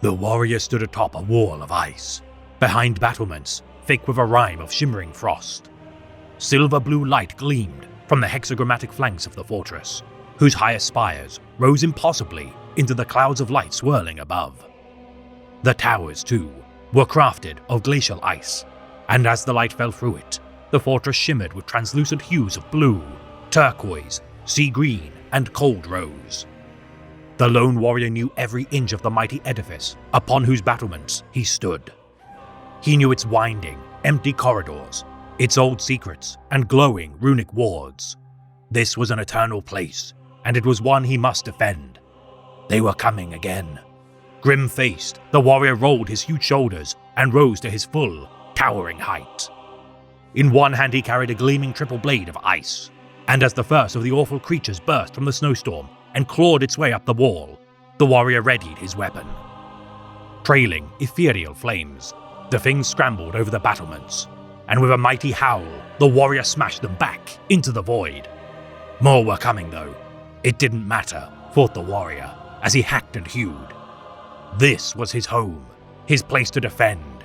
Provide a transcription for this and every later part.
The warrior stood atop a wall of ice, behind battlements thick with a rime of shimmering frost. Silver blue light gleamed from the hexagrammatic flanks of the fortress, whose highest spires rose impossibly into the clouds of light swirling above. The towers, too, were crafted of glacial ice, and as the light fell through it, the fortress shimmered with translucent hues of blue, turquoise, sea green, and cold rose. The lone warrior knew every inch of the mighty edifice upon whose battlements he stood. He knew its winding, empty corridors, its old secrets and glowing runic wards. This was an eternal place, and it was one he must defend. They were coming again. Grim-faced, the warrior rolled his huge shoulders and rose to his full, towering height. In one hand he carried a gleaming triple blade of ice, and as the first of the awful creatures burst from the snowstorm and clawed its way up the wall, the warrior readied his weapon. Trailing ethereal flames, the things scrambled over the battlements, and with a mighty howl, the warrior smashed them back into the void. More were coming though. It didn't matter, thought the warrior, as he hacked and hewed. This was his home, his place to defend,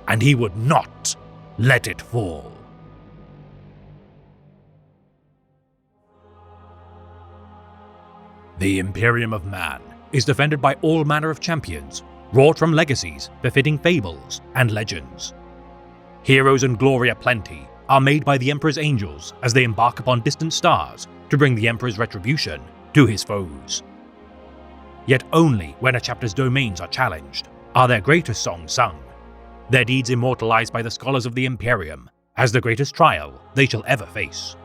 and he would not let it fall. The Imperium of Man is defended by all manner of champions, wrought from legacies befitting fables and legends. Heroes and glory aplenty are made by the Emperor's angels as they embark upon distant stars to bring the Emperor's retribution to his foes. Yet only when a chapter's domains are challenged are their greatest songs sung, their deeds immortalized by the scholars of the Imperium as the greatest trial they shall ever face.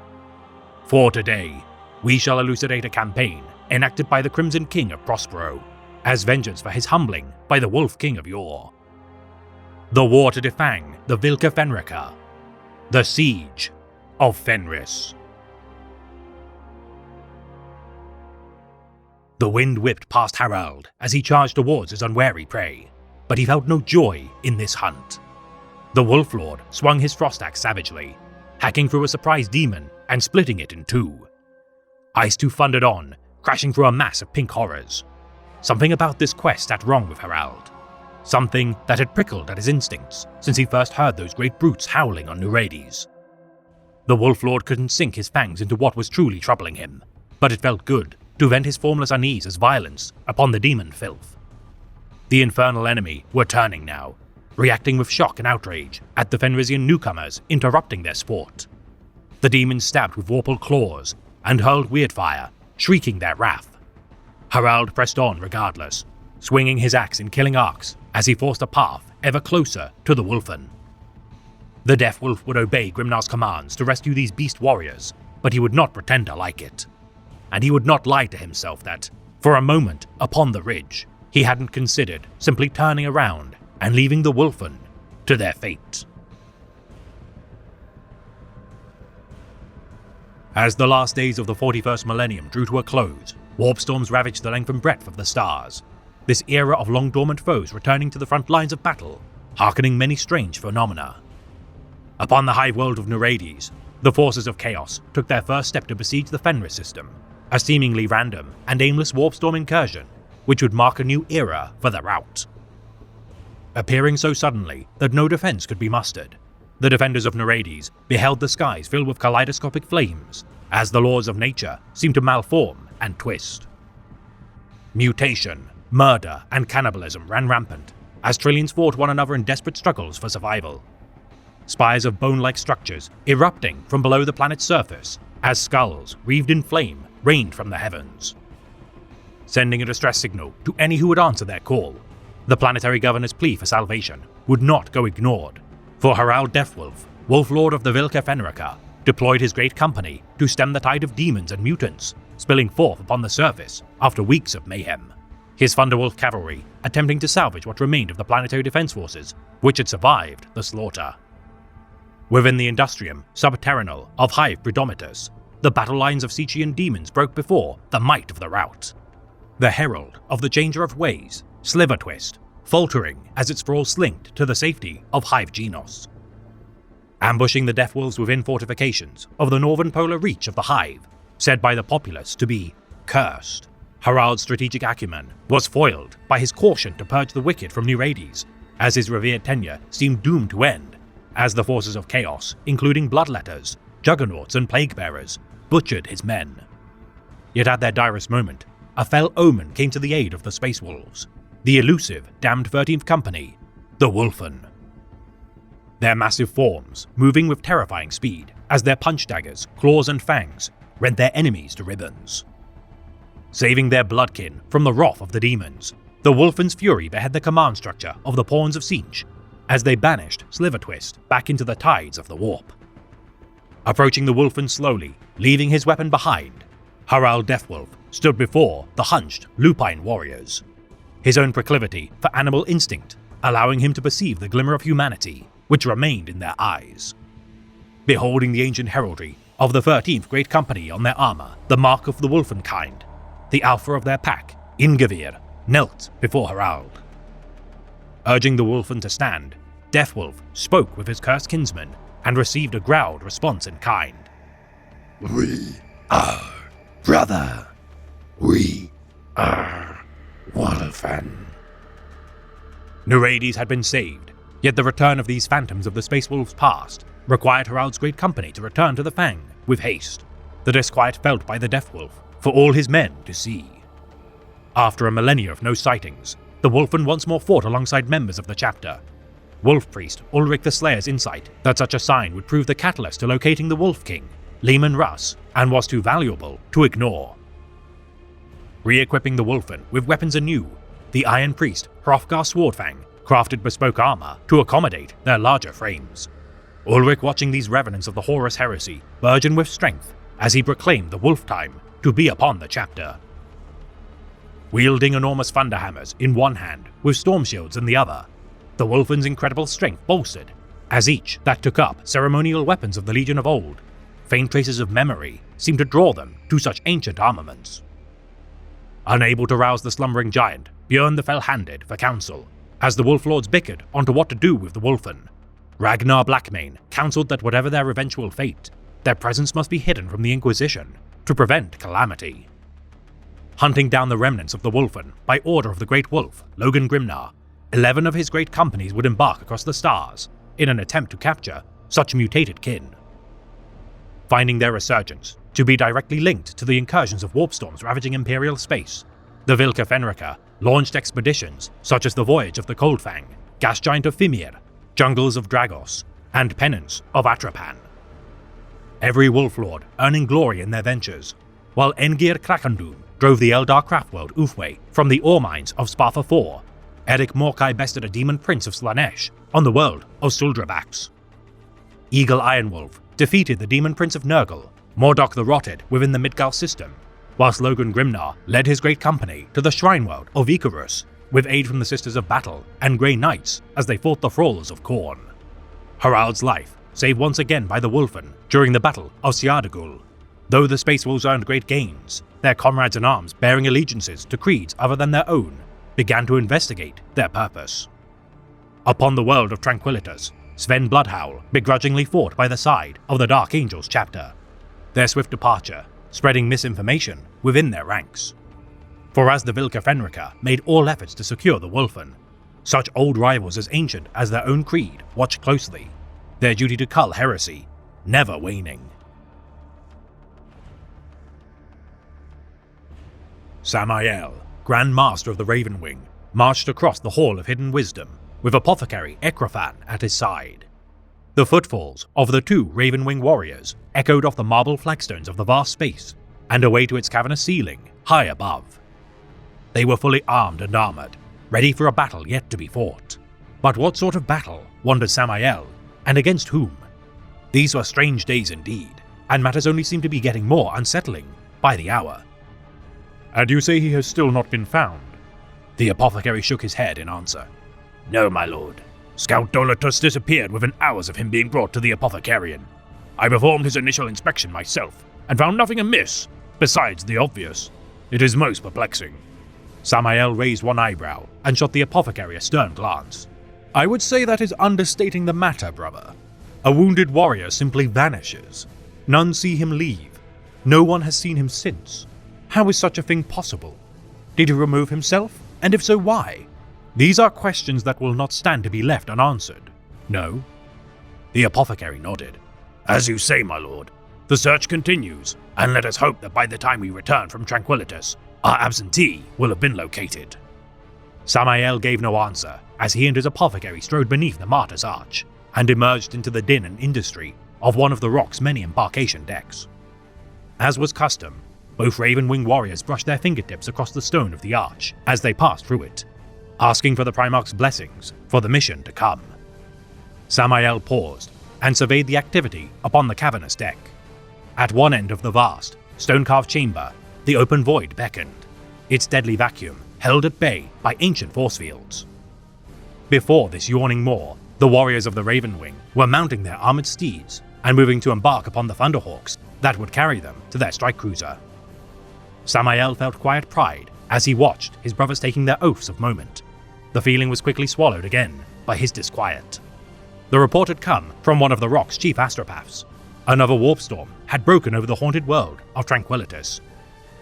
For today, we shall elucidate a campaign enacted by the Crimson King of Prospero, as vengeance for his humbling by the Wolf King of yore. The war to defang the Vilca Fenrica, the Siege of Fenris. The wind whipped past Harald as he charged towards his unwary prey, but he felt no joy in this hunt. The Wolf Lord swung his frost axe savagely, hacking through a surprised demon and splitting it in two. Ice 2 thundered on, crashing through a mass of pink horrors. Something about this quest sat wrong with Harald. Something that had prickled at his instincts since he first heard those great brutes howling on Nereides. The Wolf Lord couldn't sink his fangs into what was truly troubling him, but it felt good to vent his formless unease as violence upon the demon filth. The infernal enemy were turning now, reacting with shock and outrage at the Fenrisian newcomers interrupting their sport. The demons stabbed with vorpal claws and hurled weirdfire, shrieking their wrath. Harald pressed on regardless, swinging his axe in killing arcs as he forced a path ever closer to the Wolfen. The Death Wolf would obey Grimnar's commands to rescue these beast warriors, but he would not pretend to like it. And he would not lie to himself that, for a moment upon the ridge, he hadn't considered simply turning around and leaving the Wolfen to their fate. As the last days of the 41st millennium drew to a close, warp storms ravaged the length and breadth of the stars, this era of long-dormant foes returning to the front lines of battle, hearkening many strange phenomena. Upon the hive world of Nereides, the forces of chaos took their first step to besiege the Fenris system, a seemingly random and aimless warp storm incursion which would mark a new era for the rout. Appearing so suddenly that no defense could be mustered, the defenders of Nereides beheld the skies fill with kaleidoscopic flames as the laws of nature seemed to malform and twist. Mutation, murder, and cannibalism ran rampant as trillions fought one another in desperate struggles for survival. Spires of bone-like structures erupting from below the planet's surface as skulls, wreathed in flame, rained from the heavens. Sending a distress signal to any who would answer their call, the planetary governor's plea for salvation would not go ignored, for Harald Deathwolf, Wolf Lord of the Vilca Fenrica, deployed his great company to stem the tide of demons and mutants spilling forth upon the surface after weeks of mayhem. His Thunderwolf cavalry attempting to salvage what remained of the planetary defense forces which had survived the slaughter. Within the Industrium Subterranal of Hive Predomitus, the battle lines of Sichian demons broke before the might of the rout. The herald of the changer of ways, Slivertwist, faltering as its thrall slinked to the safety of Hive Genos. Ambushing the Deathwolves within fortifications of the northern polar reach of the Hive, said by the populace to be cursed, Harald's strategic acumen was foiled by his caution to purge the wicked from New Rades, as his revered tenure seemed doomed to end, as the forces of chaos, including Bloodletters, Juggernauts and Plaguebearers, butchered his men. Yet at their direst moment, a fell omen came to the aid of the Space Wolves, the elusive damned 13th Company, the Wulfen. Their massive forms moving with terrifying speed as their punch daggers, claws and fangs rent their enemies to ribbons. Saving their bloodkin from the wrath of the demons, the Wulfen's fury behead the command structure of the Pawns of Tzeentch as they banished Slivertwist back into the tides of the warp. Approaching the Wulfen slowly, leaving his weapon behind, Harald Deathwolf stood before the hunched, lupine warriors, his own proclivity for animal instinct allowing him to perceive the glimmer of humanity which remained in their eyes. Beholding the ancient heraldry of the 13th Great Company on their armor, the mark of the Wulfenkind, the alpha of their pack, Ingevir, knelt before Harald. Urging the Wulfen to stand, Deathwolf spoke with his cursed kinsman and received a growled response in kind. We are brother. We are Wulfen. New Rades had been saved, yet the return of these phantoms of the Space Wolves past required Harald's great company to return to the Fang with haste, the disquiet felt by the Deathwolf for all his men to see. After a millennia of no sightings, the Wulfen once more fought alongside members of the chapter. Wolf Priest Ulrich the Slayer's insight that such a sign would prove the catalyst to locating the Wolf King, Leman Russ, and was too valuable to ignore. Re-equipping the Wulfen with weapons anew, the Iron Priest Hrothgar Swordfang crafted bespoke armor to accommodate their larger frames. Ulrich, watching these revenants of the Horus heresy burgeon with strength as he proclaimed the Wolf Time to be upon the chapter. Wielding enormous thunderhammers in one hand with storm shields in the other, the Wulfen's incredible strength bolstered, as each that took up ceremonial weapons of the Legion of old, faint traces of memory seemed to draw them to such ancient armaments. Unable to rouse the slumbering giant, Björn the Fell-Handed for counsel, as the Wolf Lords bickered onto what to do with the Wulfen, Ragnar Blackmane counseled that whatever their eventual fate, their presence must be hidden from the Inquisition to prevent calamity. Hunting down the remnants of the Wulfen by order of the Great Wolf, Logan Grimnar, 11 of his great companies would embark across the stars in an attempt to capture such mutated kin. Finding their resurgence to be directly linked to the incursions of warp storms ravaging Imperial space, the Vilka Fenrika launched expeditions such as the Voyage of the Coldfang, Gas Giant of Fimir, Jungles of Dragos, and Penance of Atrapan. Every Wolf Lord earning glory in their ventures, while Engir Krakandum drove the Eldar craftworld Ulfway from the ore mines of Sparta IV, Eric Morkai bested a demon prince of Slaanesh on the world of Suldrabax. Eagle Ironwolf defeated the demon prince of Nurgle, Mordok the Rotted within the Midgard system, whilst Logan Grimnar led his great company to the shrine world of Icarus, with aid from the Sisters of Battle and Grey Knights as they fought the Thralls of Khorne. Harald's life saved once again by the Wulfen during the Battle of Siardagul. Though the Space Wolves earned great gains, their comrades in arms bearing allegiances to creeds other than their own began to investigate their purpose. Upon the world of Tranquilitas, Sven Bloodhowl begrudgingly fought by the side of the Dark Angels chapter, their swift departure spreading misinformation within their ranks. For as the Vilka Fenrika made all efforts to secure the Wulfen, such old rivals as ancient as their own creed watched closely, their duty to cull heresy never waning. Samael, Grand Master of the Ravenwing, marched across the Hall of Hidden Wisdom with Apothecary Ekrafan at his side. The footfalls of the two Ravenwing warriors echoed off the marble flagstones of the vast space and away to its cavernous ceiling high above. They were fully armed and armored, ready for a battle yet to be fought. But what sort of battle, wondered Samael, and against whom? These were strange days indeed, and matters only seemed to be getting more unsettling by the hour. "And you say he has still not been found?" The apothecary shook his head in answer. "No, my lord. Scout Dolatus disappeared within hours of him being brought to the apothecarian. I performed his initial inspection myself, and found nothing amiss, besides the obvious. It is most perplexing." Samael raised one eyebrow and shot the apothecary a stern glance. "I would say that is understating the matter, brother. A wounded warrior simply vanishes. None see him leave. No one has seen him since. How is such a thing possible? Did he remove himself? And if so, why? These are questions that will not stand to be left unanswered. No? The apothecary nodded. As you say, my lord. The search continues, and let us hope that by the time we return from Tranquilitas, our absentee will have been located. Samael gave no answer as he and his apothecary strode beneath the Martyr's Arch and emerged into the din and industry of one of the Rock's many embarkation decks. As was custom, both Ravenwing warriors brushed their fingertips across the stone of the arch as they passed through it, asking for the Primarch's blessings for the mission to come. Samael paused and surveyed the activity upon the cavernous deck. At one end of the vast, stone-carved chamber, the open void beckoned, its deadly vacuum held at bay by ancient force fields. Before this yawning maw, the warriors of the Ravenwing were mounting their armored steeds and moving to embark upon the Thunderhawks that would carry them to their strike cruiser. Samael felt quiet pride as he watched his brothers taking their oaths of moment. The feeling was quickly swallowed again by his disquiet. The report had come from one of the Rock's chief astropaths. Another warp storm had broken over the haunted world of Tranquilitas.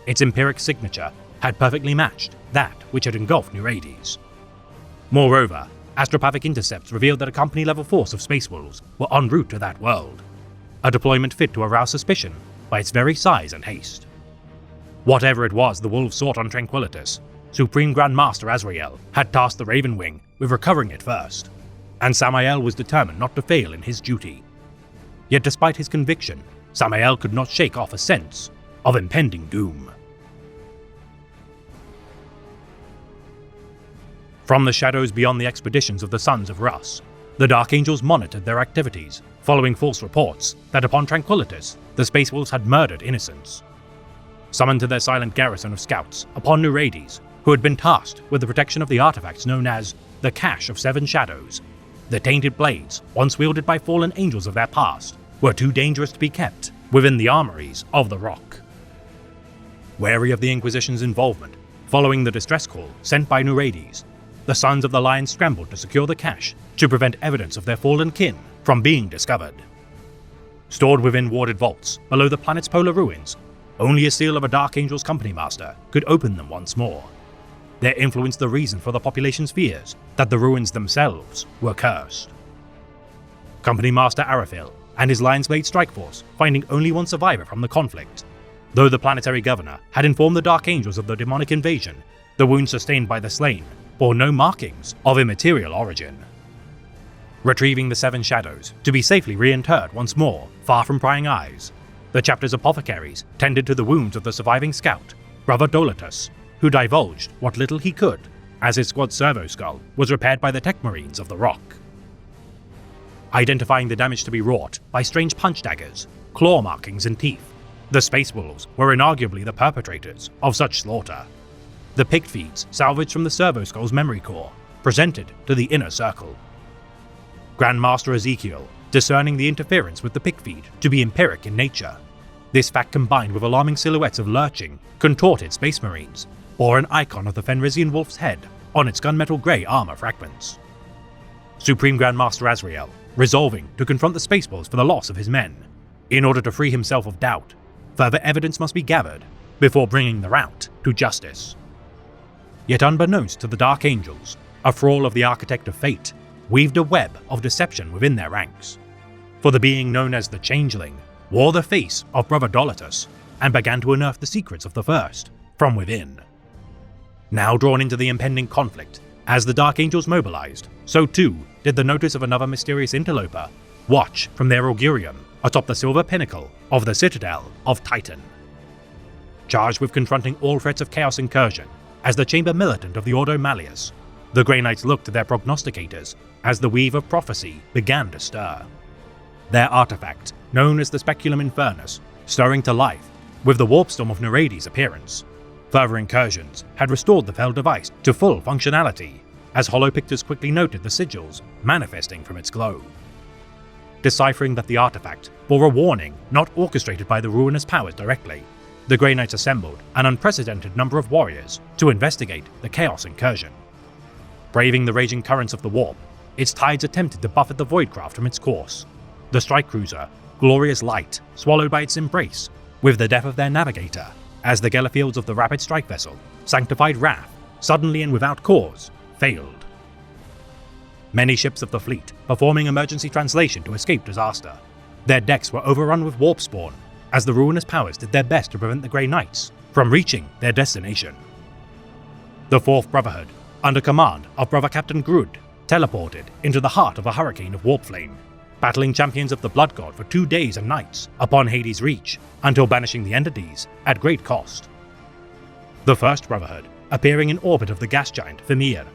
Its empiric signature had perfectly matched that which had engulfed Nereides. Moreover, astropathic intercepts revealed that a company-level force of Space Wolves were en route to that world, a deployment fit to arouse suspicion by its very size and haste. Whatever it was the Wolves sought on Tranquilitas, Supreme Grand Master Azrael had tasked the Ravenwing with recovering it first, and Samael was determined not to fail in his duty. Yet despite his conviction, Samael could not shake off a sense of impending doom. From the shadows beyond the expeditions of the Sons of Russ, the Dark Angels monitored their activities, following false reports that upon Tranquilitas, the Space Wolves had murdered innocents. Summoned to their silent garrison of scouts upon Nereides, who had been tasked with the protection of the artifacts known as the Cache of Seven Shadows, the tainted blades, once wielded by fallen angels of their past, were too dangerous to be kept within the armories of the Rock. Wary of the Inquisition's involvement, following the distress call sent by Nereides, the Sons of the Lion scrambled to secure the cache to prevent evidence of their fallen kin from being discovered. Stored within warded vaults below the planet's polar ruins, only a seal of a Dark Angel's company master could open them once more. Their influence the reason for the population's fears that the ruins themselves were cursed. Company Master Araphil and his Lion's Blade strike force finding only one survivor from the conflict. Though the planetary governor had informed the Dark Angels of the demonic invasion, the wounds sustained by the slain bore no markings of immaterial origin. Retrieving the Seven Shadows to be safely reinterred once more, far from prying eyes, the chapter's apothecaries tended to the wounds of the surviving scout, Brother Dolatus, who divulged what little he could as his squad's servo skull was repaired by the Tech Marines of the Rock. Identifying the damage to be wrought by strange punch daggers, claw markings and teeth, the Space Wolves were inarguably the perpetrators of such slaughter. The picked feeds salvaged from the servo skull's memory core, presented to the inner circle. Grandmaster Ezekiel discerning the interference with the pick feed to be empiric in nature. This fact combined with alarming silhouettes of lurching, contorted Space Marines, bore an icon of the Fenrisian Wolf's head on its gunmetal grey armor fragments. Supreme Grandmaster Azrael, resolving to confront the Space Wolves for the loss of his men. In order to free himself of doubt, further evidence must be gathered before bringing the rout to justice. Yet unbeknownst to the Dark Angels, a thrall of the Architect of Fate weaved a web of deception within their ranks. For the being known as the Changeling wore the face of Brother Dolatus and began to unearth the secrets of the First from within. Now drawn into the impending conflict, as the Dark Angels mobilized, so too did the notice of another mysterious interloper watch from their augurium atop the silver pinnacle of the Citadel of Titan. Charged with confronting all threats of chaos incursion, as the Chamber Militant of the Ordo Malleus, the Grey Knights looked to their prognosticators as the weave of prophecy began to stir. Their artifact, known as the Speculum Infernus, stirring to life with the warp storm of Nereides' appearance. Further incursions had restored the fell device to full functionality, as Holopictors quickly noted the sigils manifesting from its glow. Deciphering that the artifact bore a warning not orchestrated by the ruinous powers directly, the Grey Knights assembled an unprecedented number of warriors to investigate the chaos incursion. Braving the raging currents of the warp, its tides attempted to buffet the Voidcraft from its course. The strike cruiser, Glorious Light, swallowed by its embrace, with the death of their navigator, as the Gellerfields of the Rapid Strike vessel, Sanctified Wrath, suddenly and without cause, failed. Many ships of the fleet performing emergency translation to escape disaster. Their decks were overrun with warp spawn, as the ruinous powers did their best to prevent the Grey Knights from reaching their destination. The Fourth Brotherhood, under command of Brother Captain Grud, teleported into the heart of a hurricane of warp flame, battling champions of the Blood God for 2 days and nights upon Hades' reach, until banishing the entities at great cost. The First Brotherhood, appearing in orbit of the gas giant Fimir,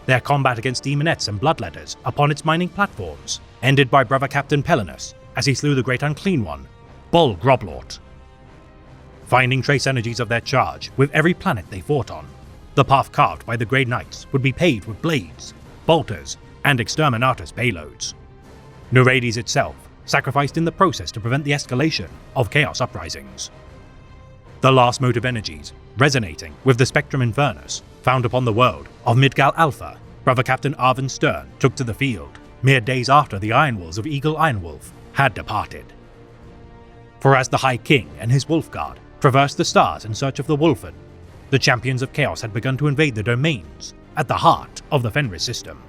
their combat against demonettes and bloodletters upon its mining platforms, ended by Brother Captain Pelinus as he slew the Great Unclean One, Bol Groblort. Finding trace energies of their charge with every planet they fought on, the path carved by the Grey Knights would be paved with blades, bolters, and exterminatus payloads. Nereides itself sacrificed in the process to prevent the escalation of chaos uprisings. The last motive energies, resonating with the Spectrum Infernus found upon the world of Midgal Alpha, Brother Captain Arvin Stern took to the field, mere days after the Iron Wolves of Eagle Ironwolf had departed. For as the High King and his Wolf Guard traversed the stars in search of the Wolfen, the champions of chaos had begun to invade the domains at the heart of the Fenris system.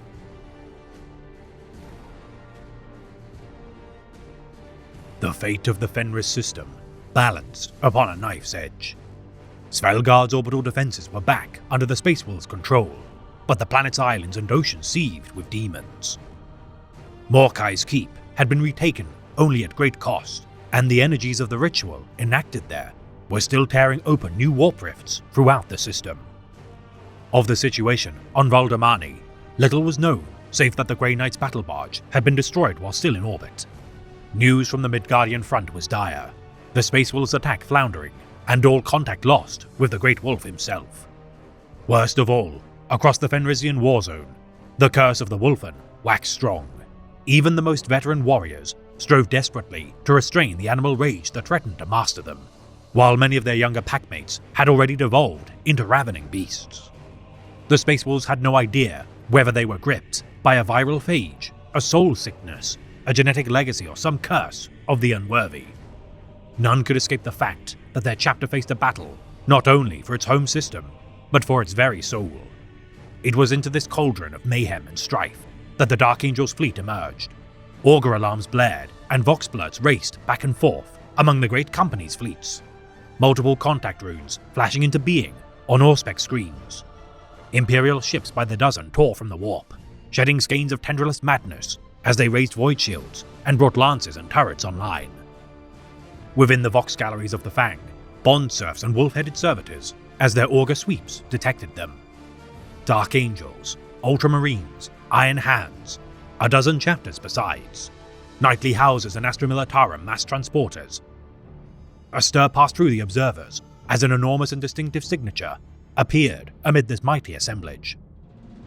The fate of the Fenris system balanced upon a knife's edge. Svelgard's orbital defenses were back under the Space Wolves' control, but the planet's islands and oceans seethed with demons. Morkai's keep had been retaken only at great cost, and the energies of the ritual enacted there were still tearing open new warp rifts throughout the system. Of the situation on Valdemani, little was known save that the Grey Knight's battle barge had been destroyed while still in orbit. News from the Midgardian front was dire, the Space Wolves' attack floundering, and all contact lost with the Great Wolf himself. Worst of all, across the Fenrisian war zone, the curse of the Wolfen waxed strong. Even the most veteran warriors strove desperately to restrain the animal rage that threatened to master them, while many of their younger packmates had already devolved into ravening beasts. The Space Wolves had no idea whether they were gripped by a viral phage, a soul sickness, a genetic legacy, or some curse of the unworthy. None could escape the fact that their chapter faced a battle not only for its home system, but for its very soul. It was into this cauldron of mayhem and strife that the Dark Angel's fleet emerged. Augur alarms blared, and Vox bloods raced back and forth among the great company's fleets. Multiple contact runes flashing into being on Auspex screens. Imperial ships by the dozen tore from the warp, shedding skeins of tendrilless madness as they raised void shields and brought lances and turrets online. Within the Vox galleries of the Fang, bond serfs and wolf-headed servitors, as their augur sweeps detected them. Dark Angels, Ultramarines, Iron Hands, a dozen chapters besides, nightly houses and Astra Militarum mass transporters. A stir passed through the observers as an enormous and distinctive signature appeared amid this mighty assemblage.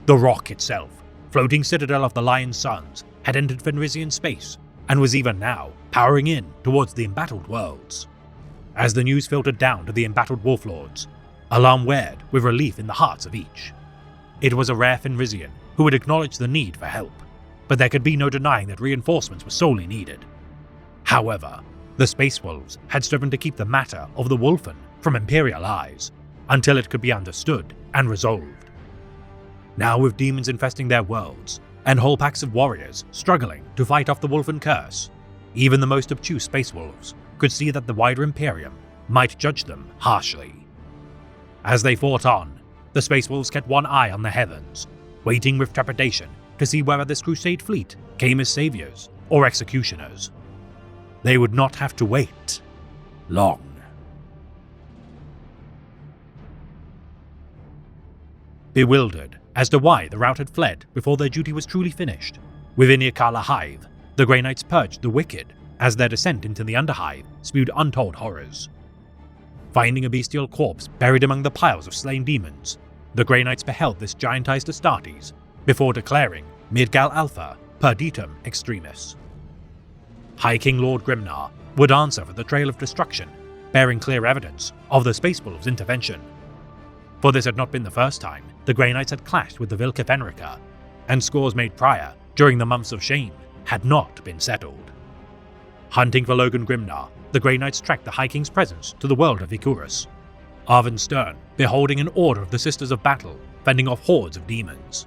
The rock itself, floating citadel of the Lion Sons, had entered Fenrisian space and was even now powering in towards the embattled worlds. As the news filtered down to the embattled wolf lords, alarm wared with relief in the hearts of each. It was a rare Fenrisian who would acknowledge the need for help, but there could be no denying that reinforcements were sorely needed. However, the Space Wolves had striven to keep the matter of the Wolfen from Imperial eyes until it could be understood and resolved. Now, with demons infesting their worlds and whole packs of warriors struggling to fight off the Wolfen curse, even the most obtuse Space Wolves could see that the wider Imperium might judge them harshly. As they fought on, the Space Wolves kept one eye on the heavens, waiting with trepidation to see whether this Crusade fleet came as saviors or executioners. They would not have to wait long. Bewildered as to why the rout had fled before their duty was truly finished, within Yrkala Hive, the Grey Knights purged the wicked as their descent into the Underhive spewed untold horrors. Finding a bestial corpse buried among the piles of slain demons, the Grey Knights beheld this giantized Astartes before declaring Midgal Alpha perditum extremis. High King Lord Grimnar would answer for the trail of destruction, bearing clear evidence of the Space Wolves' intervention. For this had not been the first time the Grey Knights had clashed with the Vilka Fenrica, and scores made prior during the Months of Shame had not been settled. Hunting for Logan Grimnar, the Grey Knights tracked the High King's presence to the world of Icarus. Arven Stern beholding an order of the Sisters of Battle fending off hordes of demons.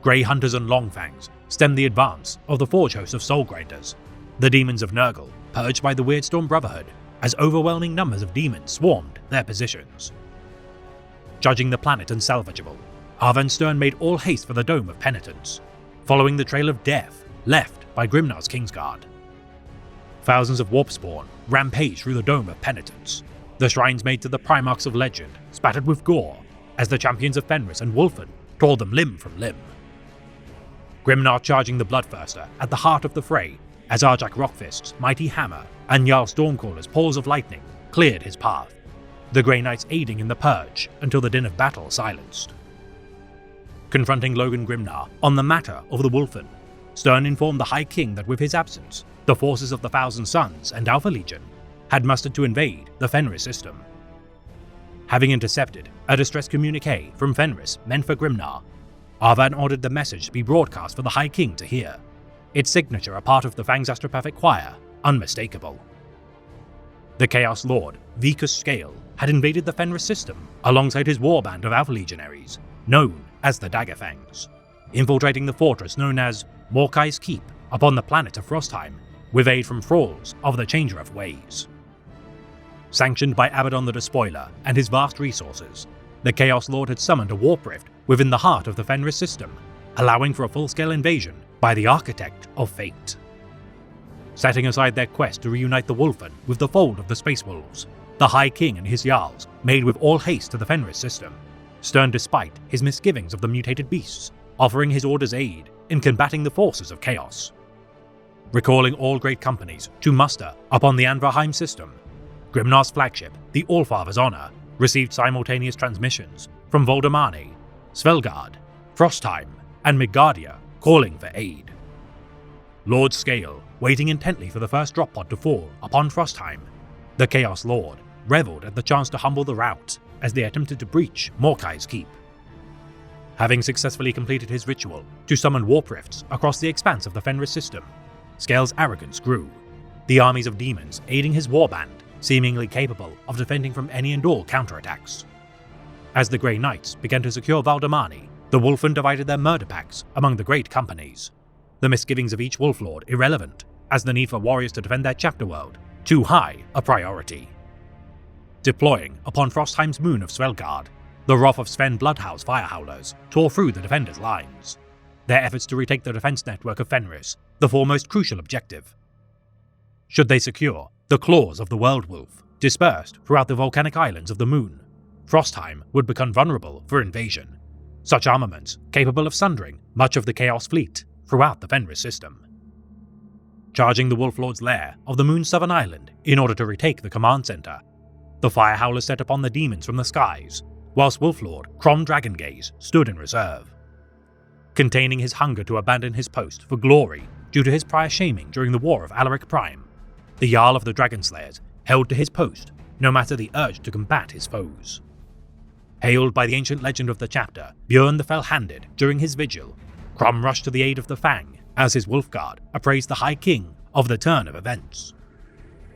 Grey Hunters and Longfangs stemmed the advance of the Forge host of Soulgrinders, the demons of Nurgle purged by the Weirdstorm Brotherhood as overwhelming numbers of demons swarmed their positions. Judging the planet unsalvageable, Arven Stern made all haste for the Dome of Penitence, following the trail of death left by Grimnar's Kingsguard. Thousands of Warpspawn rampaged through the Dome of Penitence, the shrines made to the Primarchs of Legend spattered with gore as the champions of Fenris and Wulfen tore them limb from limb. Grimnar charging the Bloodthirster at the heart of the fray as Arjak Rockfist's mighty hammer and Jarl Stormcaller's paws of lightning cleared his path, the Grey Knights aiding in the purge until the din of battle silenced. Confronting Logan Grimnar on the matter of the Wulfen, Stern informed the High King that with his absence, the forces of the Thousand Sons and Alpha Legion had mustered to invade the Fenris system. Having intercepted a distress communique from Fenris meant for Grimnar, Arvan ordered the message to be broadcast for the High King to hear, its signature a part of the Fang's astropathic choir, unmistakable. The Chaos Lord, Vikus Scale, had invaded the Fenris system alongside his warband of Alpha Legionaries, known as the Daggerfangs, infiltrating the fortress known as Morkai's Keep upon the planet of Frostheim, with aid from thralls of the Changer of Ways. Sanctioned by Abaddon the Despoiler and his vast resources, the Chaos Lord had summoned a warp rift within the heart of the Fenris system, allowing for a full-scale invasion by the Architect of Fate. Setting aside their quest to reunite the Wulfen with the fold of the Space Wolves, the High King and his Jarls made with all haste to the Fenris system, Stern despite his misgivings of the mutated beasts, offering his orders aid in combating the forces of chaos. Recalling all great companies to muster upon the Anvarheim system, Grimnar's flagship, the Allfather's Honor, received simultaneous transmissions from Voldemani, Svelgard, Frostheim, and Midgardia calling for aid. Lord Scale, waiting intently for the first drop pod to fall upon Frostheim, the Chaos Lord reveled at the chance to humble the rout as they attempted to breach Morkai's Keep. Having successfully completed his ritual to summon warp rifts across the expanse of the Fenris system, Scale's arrogance grew, the armies of demons aiding his warband, seemingly capable of defending from any and all counterattacks. As the Grey Knights began to secure Valdemani, the Wulfen divided their murder packs among the great companies, the misgivings of each Wolf Lord irrelevant, as the need for warriors to defend their chapter world too high a priority. Deploying upon Frostheim's moon of Svelgard, the wrath of Sven Bloodhound's Firehowlers tore through the defenders' lines, their efforts to retake the defense network of Fenris the foremost crucial objective. Should they secure the claws of the World Wolf dispersed throughout the volcanic islands of the moon, Frostheim would become vulnerable for invasion, such armaments capable of sundering much of the Chaos Fleet throughout the Fenris system. Charging the Wolf Lord's lair of the moon's southern island in order to retake the command center, the Firehowlers set upon the demons from the skies, whilst Wolflord Crom Dragongaze stood in reserve. Containing his hunger to abandon his post for glory due to his prior shaming during the War of Alaric Prime, the Jarl of the Dragonslayers held to his post no matter the urge to combat his foes. Hailed by the ancient legend of the chapter, Björn the Fell-Handed, during his vigil, Crom rushed to the aid of the Fang as his Wolfguard appraised the High King of the turn of events.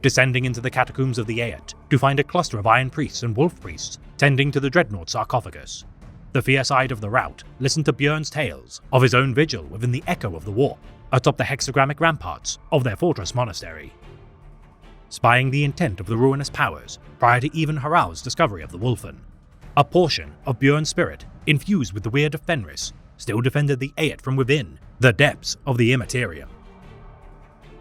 Descending into the catacombs of the Aet to find a cluster of Iron Priests and Wolf Priests tending to the Dreadnought sarcophagus, the fierce-eyed of the rout listened to Björn's tales of his own vigil within the echo of the warp atop the hexagrammic ramparts of their fortress monastery. Spying the intent of the ruinous powers prior to even Harald's discovery of the Wulfen, a portion of Björn's spirit, infused with the weird of Fenris, still defended the Aet from within the depths of the Immaterium.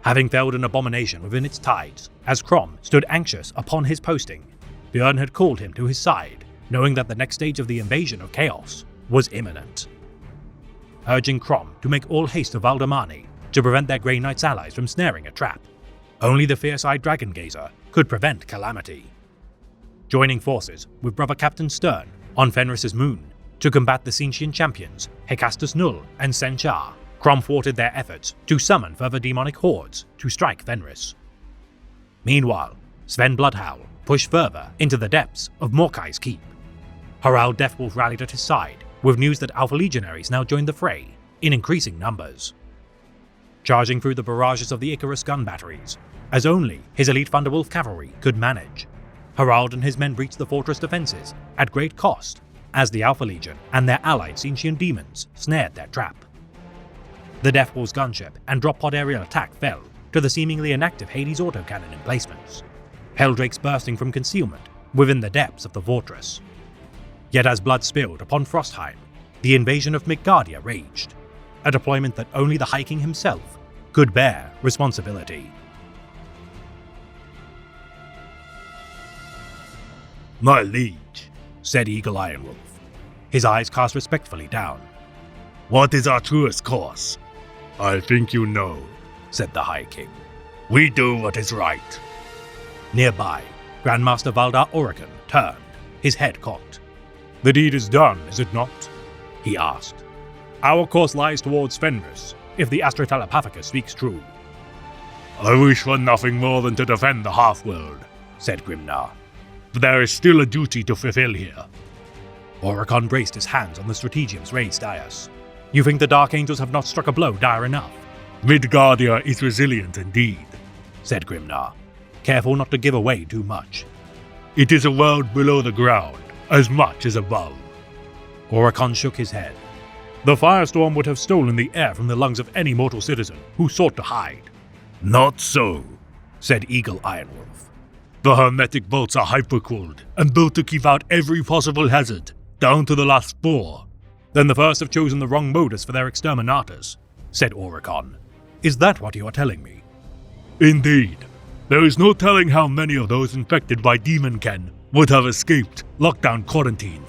Having felled an abomination within its tides, as Crom stood anxious upon his posting, Björn had called him to his side, knowing that the next stage of the invasion of Chaos was imminent. Urging Crom to make all haste to Valdemani to prevent their Grey Knight's allies from snaring a trap, only the fierce-eyed Dragon Gazer could prevent calamity. Joining forces with Brother Captain Stern on Fenris's moon to combat the Sintian champions Hecastus Null and Senchar, Crom thwarted their efforts to summon further demonic hordes to strike Fenris. Meanwhile, Sven Bloodhowl pushed further into the depths of Morkai's Keep. Harald Deathwolf rallied at his side with news that Alpha Legionaries now joined the fray in increasing numbers. Charging through the barrages of the Icarus gun batteries, as only his elite Thunderwolf cavalry could manage, Harald and his men breached the fortress defenses at great cost, as the Alpha Legion and their allied Tzeentchian demons snared their trap. The Deathwall's gunship and drop pod aerial attack fell to the seemingly inactive Hades autocannon emplacements, Helldrakes bursting from concealment within the depths of the fortress. Yet as blood spilled upon Frostheim, the invasion of Midgardia raged, a deployment that only the High King himself could bear responsibility. My liege, said Eagle Ironwolf, his eyes cast respectfully down. What is our truest course? I think you know, said the High King. We do what is right. Nearby, Grandmaster Valdar Oricon turned, his head cocked. The deed is done, is it not? He asked. Our course lies towards Fenris, if the Astra Telepathicus speaks true. I wish for nothing more than to defend the half-world, said Grimnar. But there is still a duty to fulfill here. Oricon braced his hands on the Strategium's raised dais. You think the Dark Angels have not struck a blow dire enough? Midgardia is resilient indeed, said Grimnar, careful not to give away too much. It is a world below the ground, as much as above. Oricon shook his head. The firestorm would have stolen the air from the lungs of any mortal citizen who sought to hide. Not so, said Eagle Ironwolf. The hermetic bolts are hypercooled and built to keep out every possible hazard, down to the last spore. Then the first have chosen the wrong modus for their exterminators, said Oricon. Is that what you are telling me? Indeed. There is no telling how many of those infected by Demonken would have escaped lockdown quarantine.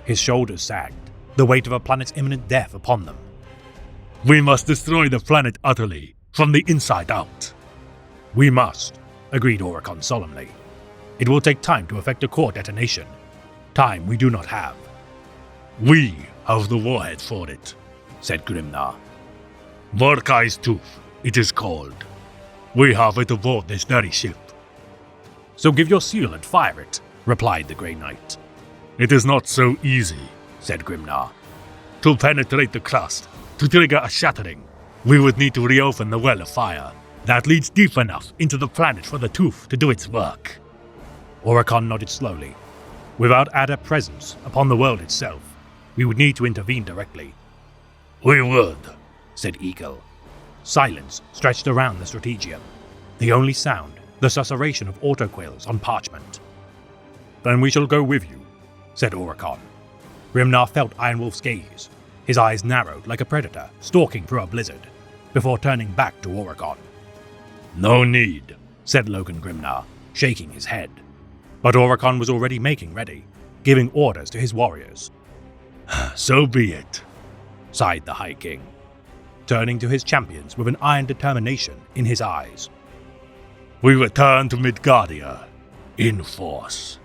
His shoulders sagged, the weight of a planet's imminent death upon them. We must destroy the planet utterly, from the inside out. We must, agreed Oricon solemnly. It will take time to effect a core detonation. Time we do not have. We have the warhead for it, said Grimnar. Mordekai's Tooth, it is called. We have it aboard this very ship. So give your seal and fire it, replied the Grey Knight. It is not so easy, said Grimnar. To penetrate the crust, to trigger a shattering, we would need to reopen the well of fire that leads deep enough into the planet for the tooth to do its work. Oricon nodded slowly. Without adept presence upon the world itself, we would need to intervene directly. We would, said Eagle. Silence stretched around the Strategium. The only sound, the susurration of autoquills on parchment. Then we shall go with you, said Oricon. Grimnar felt Ironwolf's gaze. His eyes narrowed like a predator stalking through a blizzard, before turning back to Oricon. No need, said Logan Grimnar, shaking his head. But Oricon was already making ready, giving orders to his warriors. So be it, sighed the High King, turning to his champions with an iron determination in his eyes. We return to Midgardia, in force.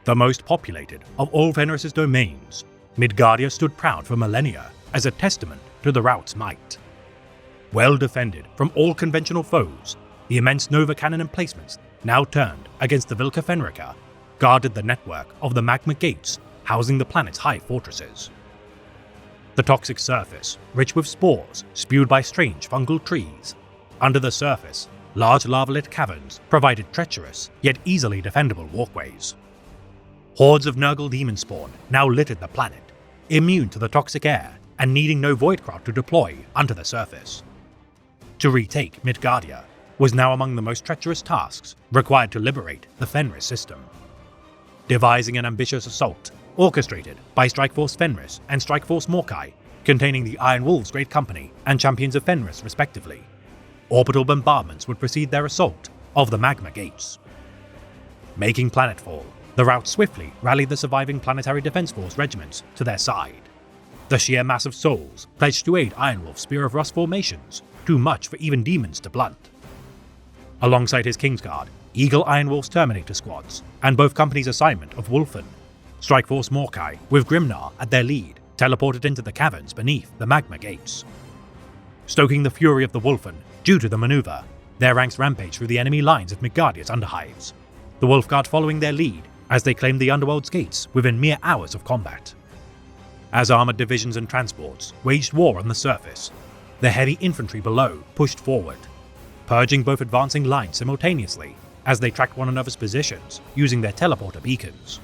The most populated of all Fenris' domains, Midgardia stood proud for millennia as a testament to the Rout's might. Well defended from all conventional foes, the immense Nova cannon emplacements, now turned against the Vilka Fenrica, guarded the network of the magma gates housing the planet's high fortresses. The toxic surface, rich with spores spewed by strange fungal trees. Under the surface, large lava-lit caverns provided treacherous yet easily defendable walkways. Hordes of Nurgle demon spawn now littered the planet, immune to the toxic air and needing no Voidcraft to deploy under the surface. To retake Midgardia was now among the most treacherous tasks required to liberate the Fenris system. Devising an ambitious assault, orchestrated by Strikeforce Fenris and Strikeforce Morkai, containing the Iron Wolves Great Company and Champions of Fenris respectively, orbital bombardments would precede their assault of the magma gates. Making planetfall, the Rout swiftly rallied the surviving Planetary Defense Force regiments to their side. The sheer mass of souls pledged to aid Ironwolf's Spear of Rust formations, too much for even demons to blunt. Alongside his Kingsguard, Eagle Ironwolf's Terminator squads, and both companies' assignment of Wolfen, Strikeforce Morkai, with Grimnar at their lead, teleported into the caverns beneath the magma gates. Stoking the fury of the Wolfen due to the maneuver, their ranks rampaged through the enemy lines of Midgardia's underhives, the Wolfguard following their lead as they claimed the Underworld's gates within mere hours of combat. As armored divisions and transports waged war on the surface, the heavy infantry below pushed forward. purging both advancing lines simultaneously as they tracked one another's positions using their teleporter beacons.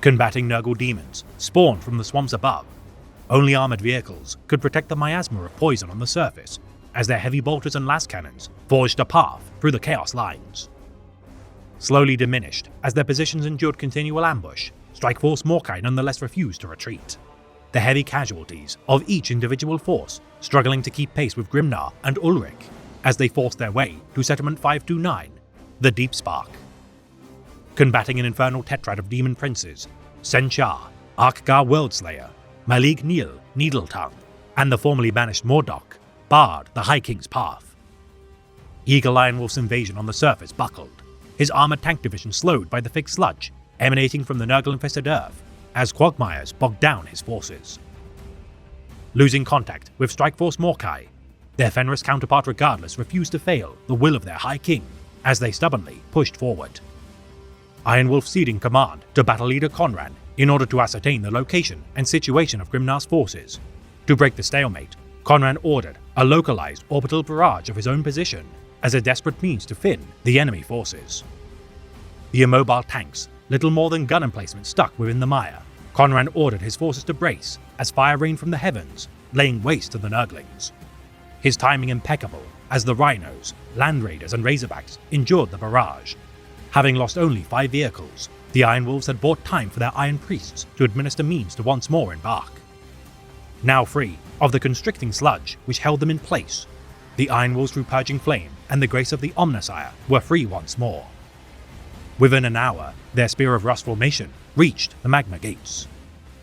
Combating Nurgle demons spawned from the swamps above. Only armored vehicles could protect the miasma of poison on the surface as their heavy bolters and las cannons forged a path through the Chaos lines. Slowly diminished as their positions endured continual ambush, Strikeforce Morkai nonetheless refused to retreat. The heavy casualties of each individual force struggling to keep pace with Grimnar and Ulrich as they forced their way to Settlement 529, the Deep Spark. Combating an infernal tetrad of demon princes, Sen-Shar, Arkgar Worldslayer, Malik Nil, Needletongue, and the formerly banished Mordok, barred the High King's path. Eagle Ironwolf's invasion on the surface buckled, his armored tank division slowed by the thick sludge emanating from the Nurgle-infested earth as quagmires bogged down his forces. Losing contact with Strikeforce Morkai, their Fenris counterpart regardless refused to fail the will of their High King as they stubbornly pushed forward. Ironwolf ceding command to battle leader Conran in order to ascertain the location and situation of Grimnar's forces. To break the stalemate, Conran ordered a localized orbital barrage of his own position as a desperate means to thin the enemy forces. The immobile tanks, little more than gun emplacements stuck within the mire, Conran ordered his forces to brace as fire rained from the heavens, laying waste to the Nurglings. His timing impeccable as the Rhinos, Land Raiders and Razorbacks endured the barrage. Having lost only 5 vehicles, the Ironwolves had bought time for their Iron Priests to administer means to once more embark. Now free of the constricting sludge which held them in place, the Ironwolves through Purging Flame and the grace of the Omnissiah were free once more. Within an hour, their Spear of Rust formation reached the Magma Gates.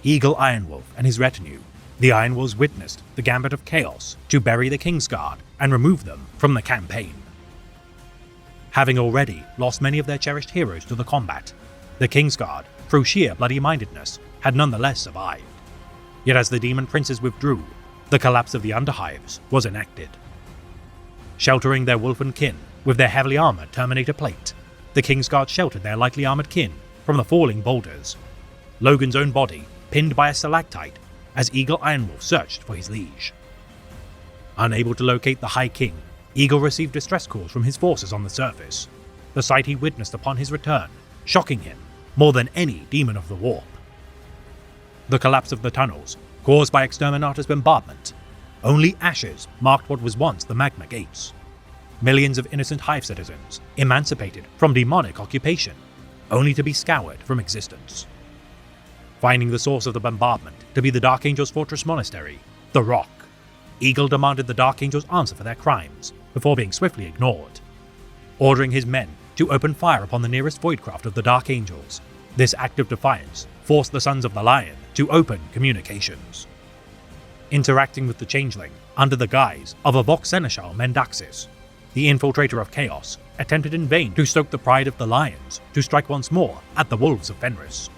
Eagle Ironwolf and his retinue, the Ironwolves witnessed the Gambit of Chaos to bury the Kingsguard and remove them from the campaign. Having already lost many of their cherished heroes to the combat, the Kingsguard, through sheer bloody-mindedness, had nonetheless survived. Yet as the demon princes withdrew, the collapse of the Underhives was enacted. Sheltering their wolfen kin with their heavily armored Terminator plate, the Kingsguard sheltered their lightly armored kin from the falling boulders. Logan's own body pinned by a stalactite as Eagle Ironwolf searched for his liege. Unable to locate the High King, Eagle received distress calls from his forces on the surface, the sight he witnessed upon his return shocking him more than any demon of the warp. The collapse of the tunnels, caused by Exterminator's bombardment, only ashes marked what was once the Magma Gates. Millions of innocent Hive citizens emancipated from demonic occupation, only to be scoured from existence. Finding the source of the bombardment to be the Dark Angel's fortress monastery, The Rock, Eagle demanded the Dark Angels answer for their crimes before being swiftly ignored. Ordering his men to open fire upon the nearest voidcraft of the Dark Angels, this act of defiance forced the Sons of the Lion to open communications. Interacting with the Changeling under the guise of a Vox Seneschal Mendaxis, the infiltrator of Chaos attempted in vain to stoke the pride of the Lions to strike once more at the Wolves of Fenris.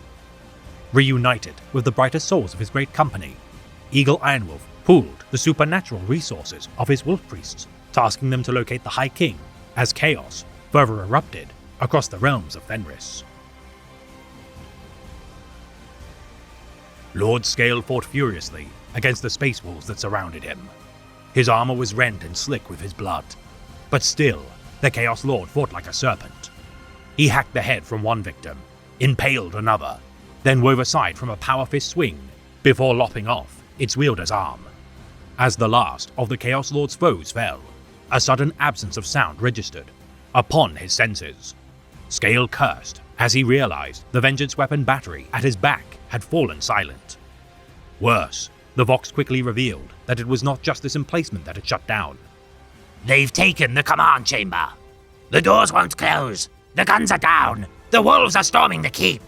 Reunited with the brighter souls of his great company, Eagle Ironwolf pooled the supernatural resources of his wolf priests, tasking them to locate the High King as chaos further erupted across the realms of Fenris. Lord Scale fought furiously against the space wolves that surrounded him. His armor was rent and slick with his blood, but still, the Chaos Lord fought like a serpent. He hacked the head from one victim, impaled another, then wove aside from a power fist swing before lopping off its wielder's arm. As the last of the Chaos Lord's foes fell, a sudden absence of sound registered upon his senses. Scale cursed as he realized the vengeance weapon battery at his back had fallen silent. Worse, the Vox quickly revealed that it was not just this emplacement that had shut down. They've taken the command chamber. The doors won't close. The guns are down. The wolves are storming the keep.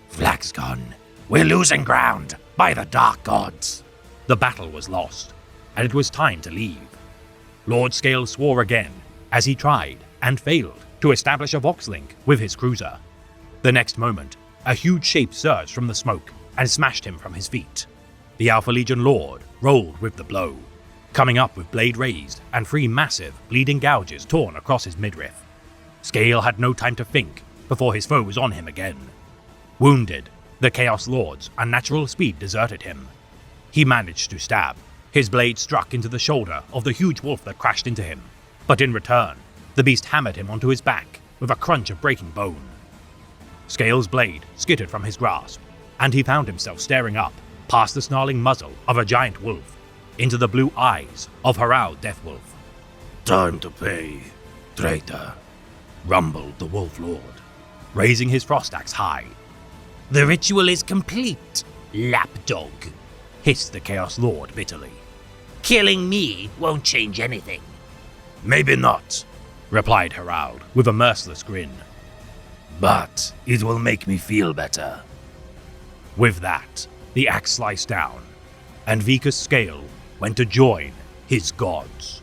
Flak's gone. We're losing ground by the dark gods. The battle was lost, and it was time to leave. Lord Scale swore again as he tried and failed to establish a Vox link with his cruiser. The next moment, a huge shape surged from the smoke and smashed him from his feet. The Alpha Legion Lord rolled with the blow, coming up with blade raised and 3 massive, bleeding gouges torn across his midriff. Scale had no time to think before his foe was on him again. Wounded, the Chaos Lord's unnatural speed deserted him. He managed to stab. His blade struck into the shoulder of the huge wolf that crashed into him, But in return, the beast hammered him onto his back with a crunch of breaking bone. Scales' blade skittered from his grasp, and he found himself staring up past the snarling muzzle of a giant wolf into the blue eyes of Harald Deathwolf. Time to pay, traitor, rumbled the Wolf Lord, raising his frost axe high. The ritual is complete, lapdog, hissed the Chaos Lord bitterly. Killing me won't change anything. Maybe not, replied Harald with a merciless grin. But it will make me feel better. With that, the axe sliced down, and Vika's scale went to join his gods.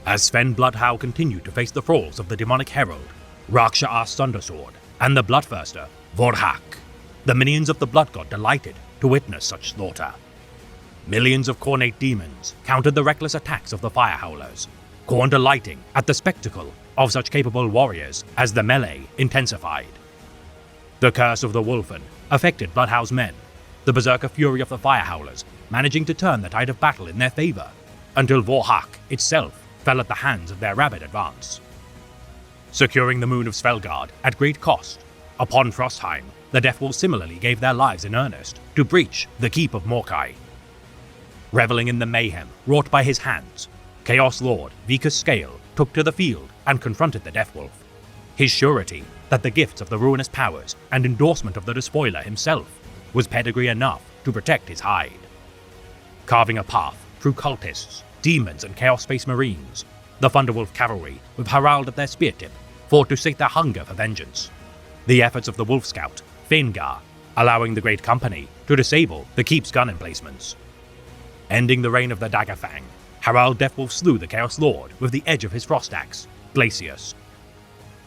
As Sven Bloodhowl continued to face the thralls of the demonic herald, Raksha Ars Thundersword, and the Bloodthirster, Vorhak, the minions of the Blood God delighted to witness such slaughter. Millions of Khornate demons countered the reckless attacks of the Fire Howlers, Khorne delighting at the spectacle of such capable warriors as the melee intensified. The curse of the Wolfen affected Bloodhowl's men, the berserker fury of the Fire Howlers managing to turn the tide of battle in their favor, until Vorhak itself fell at the hands of their rabid advance. Securing the moon of Svelgard at great cost, upon Frostheim, the Deathwolves similarly gave their lives in earnest to breach the keep of Morkai. Reveling in the mayhem wrought by his hands, Chaos Lord Vika's Scale took to the field and confronted the Deathwolf, his surety that the gifts of the ruinous powers and endorsement of the Despoiler himself was pedigree enough to protect his hide. Carving a path through cultists, demons and Chaos Space Marines, the Thunderwolf cavalry, with Harald at their spear tip, fought to sate their hunger for vengeance. The efforts of the Wolf Scout, Fengar, allowing the Great Company to disable the keep's gun emplacements. Ending the reign of the Daggerfang, Harald Deathwolf slew the Chaos Lord with the edge of his frost axe, Glacius.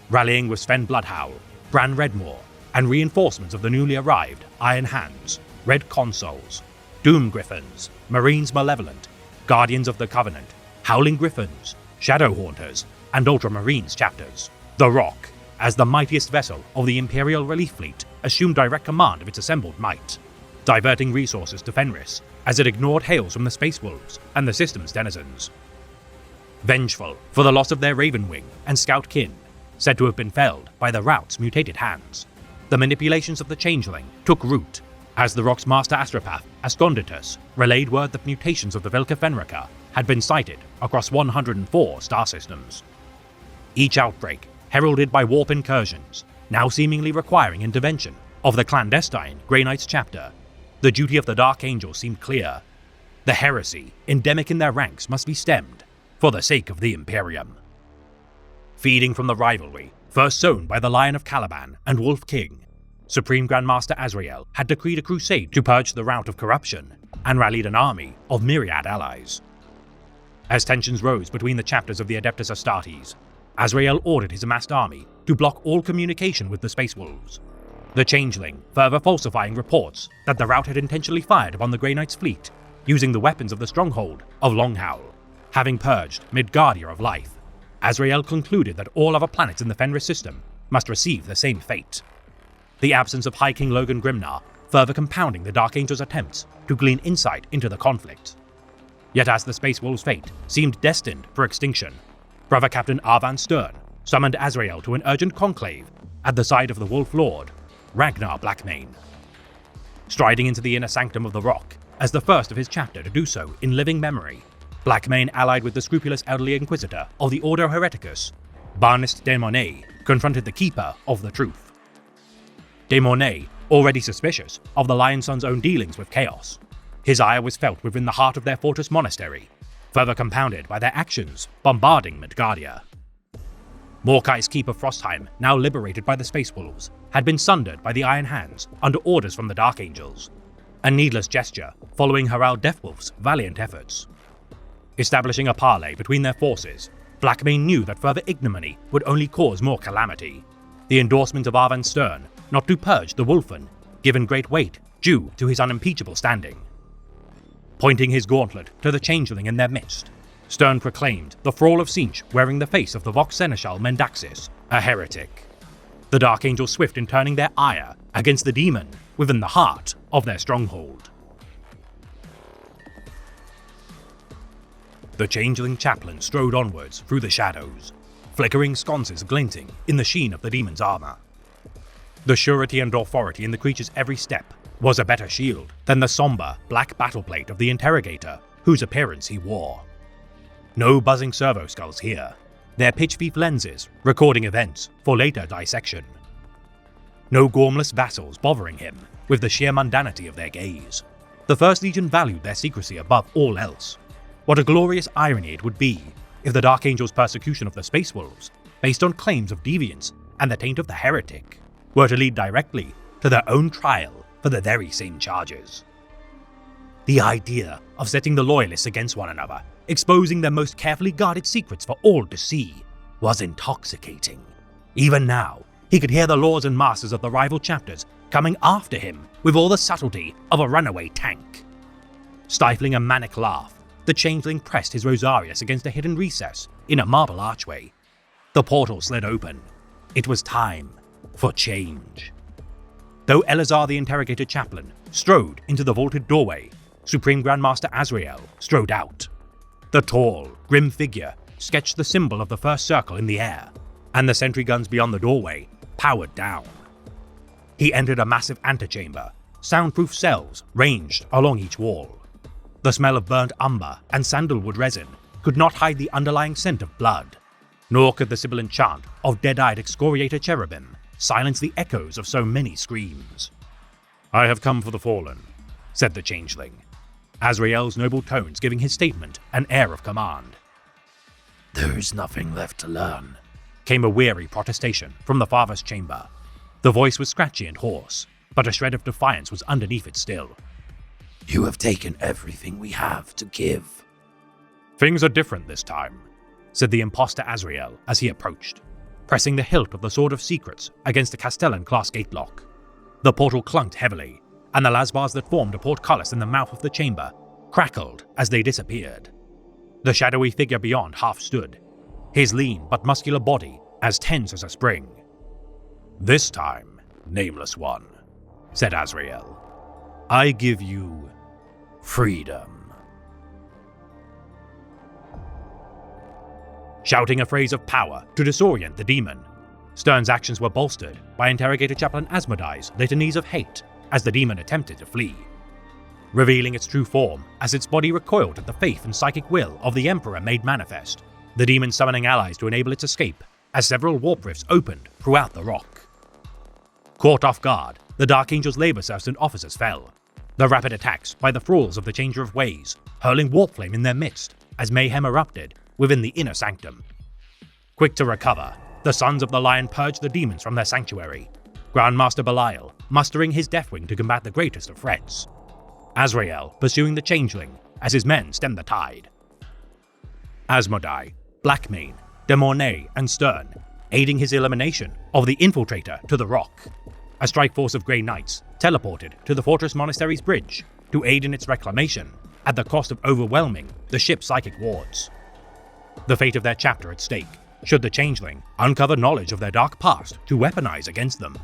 Rallying with Sven Bloodhowl, Bran Redmore, and reinforcements of the newly arrived Iron Hands, Red Consoles, Doom Griffins, Marines Malevolent, Guardians of the Covenant, Howling Griffins, Shadow Haunters, and Ultramarines chapters, The Rock, as the mightiest vessel of the Imperial Relief Fleet, assumed direct command of its assembled might, diverting resources to Fenris as it ignored hails from the Space Wolves and the system's denizens. Vengeful for the loss of their Ravenwing and Scout kin, said to have been felled by the Rout's mutated hands, the manipulations of the Changeling took root as the Rock's master astropath, Asconditus, relayed word that mutations of the Velka Fenrika had been sighted across 104 star systems. Each outbreak heralded by warp incursions, now seemingly requiring intervention of the clandestine Grey Knights chapter. The duty of the Dark Angels seemed clear. The heresy endemic in their ranks must be stemmed for the sake of the Imperium. Feeding from the rivalry first sown by the Lion of Caliban and Wolf King, Supreme Grandmaster Azrael had decreed a crusade to purge the rout of corruption and rallied an army of myriad allies. As tensions rose between the chapters of the Adeptus Astartes, Azrael ordered his amassed army to block all communication with the Space Wolves, the Changeling further falsifying reports that the Rout had intentionally fired upon the Grey Knight's fleet using the weapons of the stronghold of Longhowl. Having purged Midgardia of life, Azrael concluded that all other planets in the Fenris system must receive the same fate. The absence of High King Logan Grimnar further compounding the Dark Angel's attempts to glean insight into the conflict. Yet as the Space Wolves' fate seemed destined for extinction, Brother Captain Arvan Stern summoned Azrael to an urgent conclave at the side of the Wolf Lord, Ragnar Blackmane. Striding into the inner sanctum of the Rock as the first of his chapter to do so in living memory, Blackmane allied with the scrupulous elderly Inquisitor of the Ordo Hereticus, Barnist de Mornay, confronted the Keeper of the Truth. De Mornay, already suspicious of the Lion Son's own dealings with Chaos, his ire was felt within the heart of their fortress monastery, further compounded by their actions bombarding Midgardia. Morkai's keep of Frostheim, now liberated by the Space Wolves, had been sundered by the Iron Hands under orders from the Dark Angels, a needless gesture following Harald Deathwolf's valiant efforts. Establishing a parley between their forces, Blackmane knew that further ignominy would only cause more calamity. The endorsement of Arvan Stern not to purge the Wolfen, given great weight due to his unimpeachable standing. Pointing his gauntlet to the Changeling in their midst, Stern proclaimed the Thrall of Tzeentch wearing the face of the Vox Seneschal Mendaxis a heretic. The Dark Angels swift in turning their ire against the demon within the heart of their stronghold. The changeling chaplain strode onwards through the shadows, flickering sconces glinting in the sheen of the demon's armor. The surety and authority in the creature's every step was a better shield than the somber, black battleplate of the interrogator whose appearance he wore. No buzzing servo skulls here, their pitch-thief lenses recording events for later dissection. No gormless vassals bothering him with the sheer mundanity of their gaze. The First Legion valued their secrecy above all else. What a glorious irony it would be if the Dark Angel's persecution of the Space Wolves, based on claims of deviance and the taint of the heretic, were to lead directly to their own trial for the very same charges. The idea of setting the Loyalists against one another, exposing their most carefully guarded secrets for all to see, was intoxicating. Even now, he could hear the lords and masters of the rival chapters coming after him with all the subtlety of a runaway tank. Stifling a manic laugh, the changeling pressed his Rosarius against a hidden recess in a marble archway. The portal slid open. It was time for change. Though Elazar the Interrogator Chaplain strode into the vaulted doorway, Supreme Grandmaster Azrael strode out. The tall, grim figure sketched the symbol of the first circle in the air, and the sentry guns beyond the doorway powered down. He entered a massive antechamber, soundproof cells ranged along each wall. The smell of burnt umber and sandalwood resin could not hide the underlying scent of blood, nor could the sibilant chant of dead-eyed excoriator cherubim silence the echoes of so many screams. "I have come for the fallen," said the changeling, Azrael's noble tones giving his statement an air of command. "There is nothing left to learn," came a weary protestation from the farthest chamber. The voice was scratchy and hoarse, but a shred of defiance was underneath it still. "You have taken everything we have to give." "Things are different this time," said the imposter Azrael as he approached, pressing the hilt of the Sword of Secrets against the Castellan-class gatelock. The portal clunked heavily, and the lasbars that formed a portcullis in the mouth of the chamber crackled as they disappeared. The shadowy figure beyond half stood, his lean but muscular body as tense as a spring. "This time, Nameless One," said Azrael, "I give you freedom." Shouting a phrase of power to disorient the demon, Stern's actions were bolstered by Interrogator Chaplain Asmodee's litanies of hate as the demon attempted to flee. Revealing its true form as its body recoiled at the faith and psychic will of the Emperor made manifest, the demon summoning allies to enable its escape as several warp rifts opened throughout the rock. Caught off guard, the Dark Angel's labor serfs and officers fell, the rapid attacks by the thralls of the Changer of Ways hurling warp flame in their midst as mayhem erupted within the inner sanctum. Quick to recover, the Sons of the Lion purged the demons from their sanctuary, Grandmaster Belial mustering his Deathwing to combat the greatest of threats, Azrael pursuing the Changeling as his men stemmed the tide. Asmodee, Blackmane, De Mornay, and Stern aiding his elimination of the Infiltrator to the Rock. A strike force of Grey Knights teleported to the Fortress Monastery's bridge to aid in its reclamation at the cost of overwhelming the ship's psychic wards. The fate of their chapter at stake, should the Changeling uncover knowledge of their dark past to weaponize against them.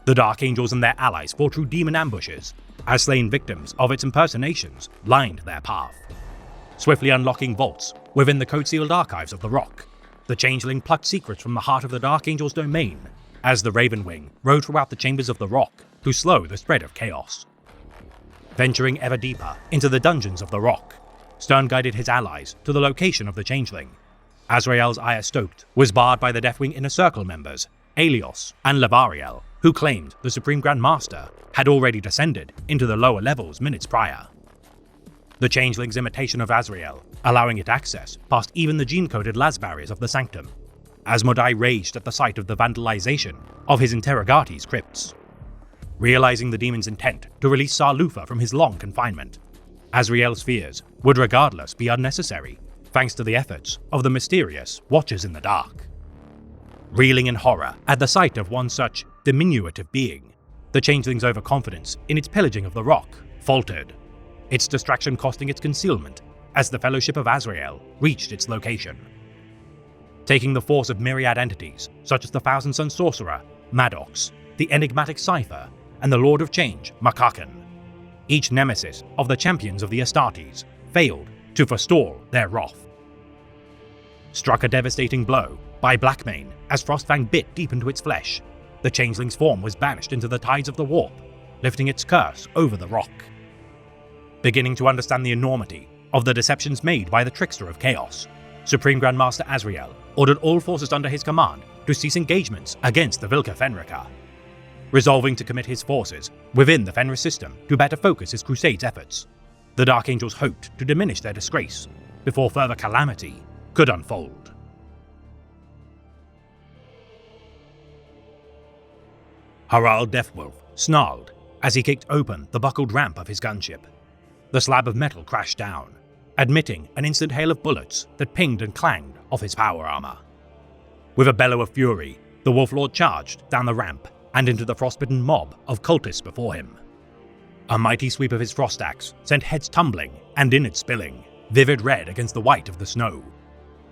The Dark Angels and their allies fought through demon ambushes, as slain victims of its impersonations lined their path. Swiftly unlocking vaults within the code-sealed archives of the Rock, the Changeling plucked secrets from the heart of the Dark Angel's domain, as the Ravenwing rode throughout the chambers of the Rock to slow the spread of chaos. Venturing ever deeper into the dungeons of the Rock, Stern guided his allies to the location of the Changeling. Azrael's ire stoked was barred by the Deathwing Inner Circle members, Aelios and Levariel, who claimed the Supreme Grand Master had already descended into the lower levels minutes prior. The Changeling's imitation of Azrael, allowing it access past even the gene-coded las barriers of the Sanctum. Asmodee raged at the sight of the vandalization of his Interrogate's crypts. Realizing the demon's intent to release Sar Lufa from his long confinement, Azrael's fears would regardless be unnecessary, thanks to the efforts of the mysterious Watchers in the Dark. Reeling in horror at the sight of one such diminutive being, the Changeling's overconfidence in its pillaging of the Rock faltered, its distraction costing its concealment as the Fellowship of Azrael reached its location. Taking the force of myriad entities such as the Thousand Sun Sorcerer, Maddox, the enigmatic Cypher, and the Lord of Change, Makakan, each nemesis of the champions of the Astartes failed to forestall their wrath. struck a devastating blow by Blackmane as Frostfang bit deep into its flesh. The changeling's form was banished into the tides of the warp, lifting its curse over the rock. Beginning to understand the enormity of the deceptions made by the Trickster of Chaos, Supreme Grandmaster Azrael ordered all forces under his command to cease engagements against the Vilka Fenrika. Resolving to commit his forces within the Fenris system to better focus his Crusade's efforts, the Dark Angels hoped to diminish their disgrace before further calamity could unfold. Harald Deathwolf snarled as he kicked open the buckled ramp of his gunship. The slab of metal crashed down, admitting an instant hail of bullets that pinged and clanged off his power armor. With a bellow of fury, the Wolflord charged down the ramp and into the frostbitten mob of cultists before him. A mighty sweep of his frost axe sent heads tumbling and innards spilling, vivid red against the white of the snow.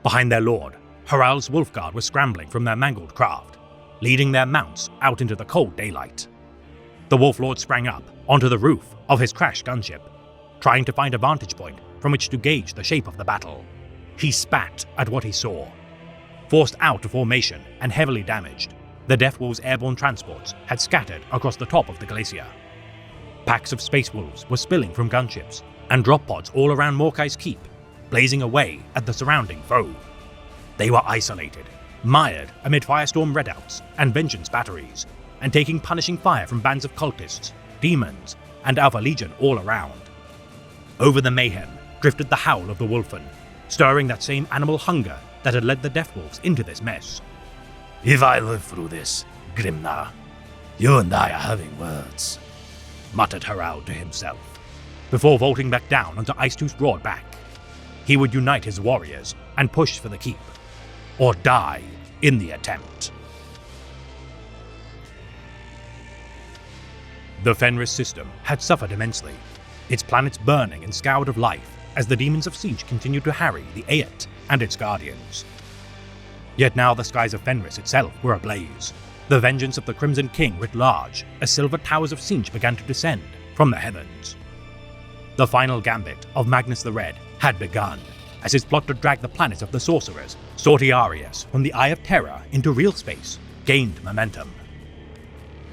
Behind their lord, Harald's Wolfguard was scrambling from their mangled craft, leading their mounts out into the cold daylight. The Wolflord sprang up onto the roof of his crashed gunship, trying to find a vantage point from which to gauge the shape of the battle. He spat at what he saw. Forced out of formation and heavily damaged, the Deathwolves' airborne transports had scattered across the top of the glacier. Packs of Space Wolves were spilling from gunships, and drop pods all around Morkai's keep, blazing away at the surrounding foe. They were isolated, mired amid Firestorm Redouts and Vengeance batteries, and taking punishing fire from bands of cultists, demons, and Alpha Legion all around. Over the mayhem drifted the howl of the Wolfen, stirring that same animal hunger that had led the Deathwolves into this mess. If I live through this, Grimnar, you and I are having words, muttered Harald to himself, before vaulting back down onto Icetooth's broad back. He would unite his warriors and push for the keep, or die in the attempt. The Fenris system had suffered immensely, its planets burning and scoured of life as the demons of siege continued to harry the Aet and its guardians. Yet now the skies of Fenris itself were ablaze, the vengeance of the Crimson King writ large as silver towers of siege began to descend from the heavens. The final gambit of Magnus the Red had begun, as his plot to drag the planet of the sorcerers, Sortiarius, from the Eye of Terror into real space gained momentum.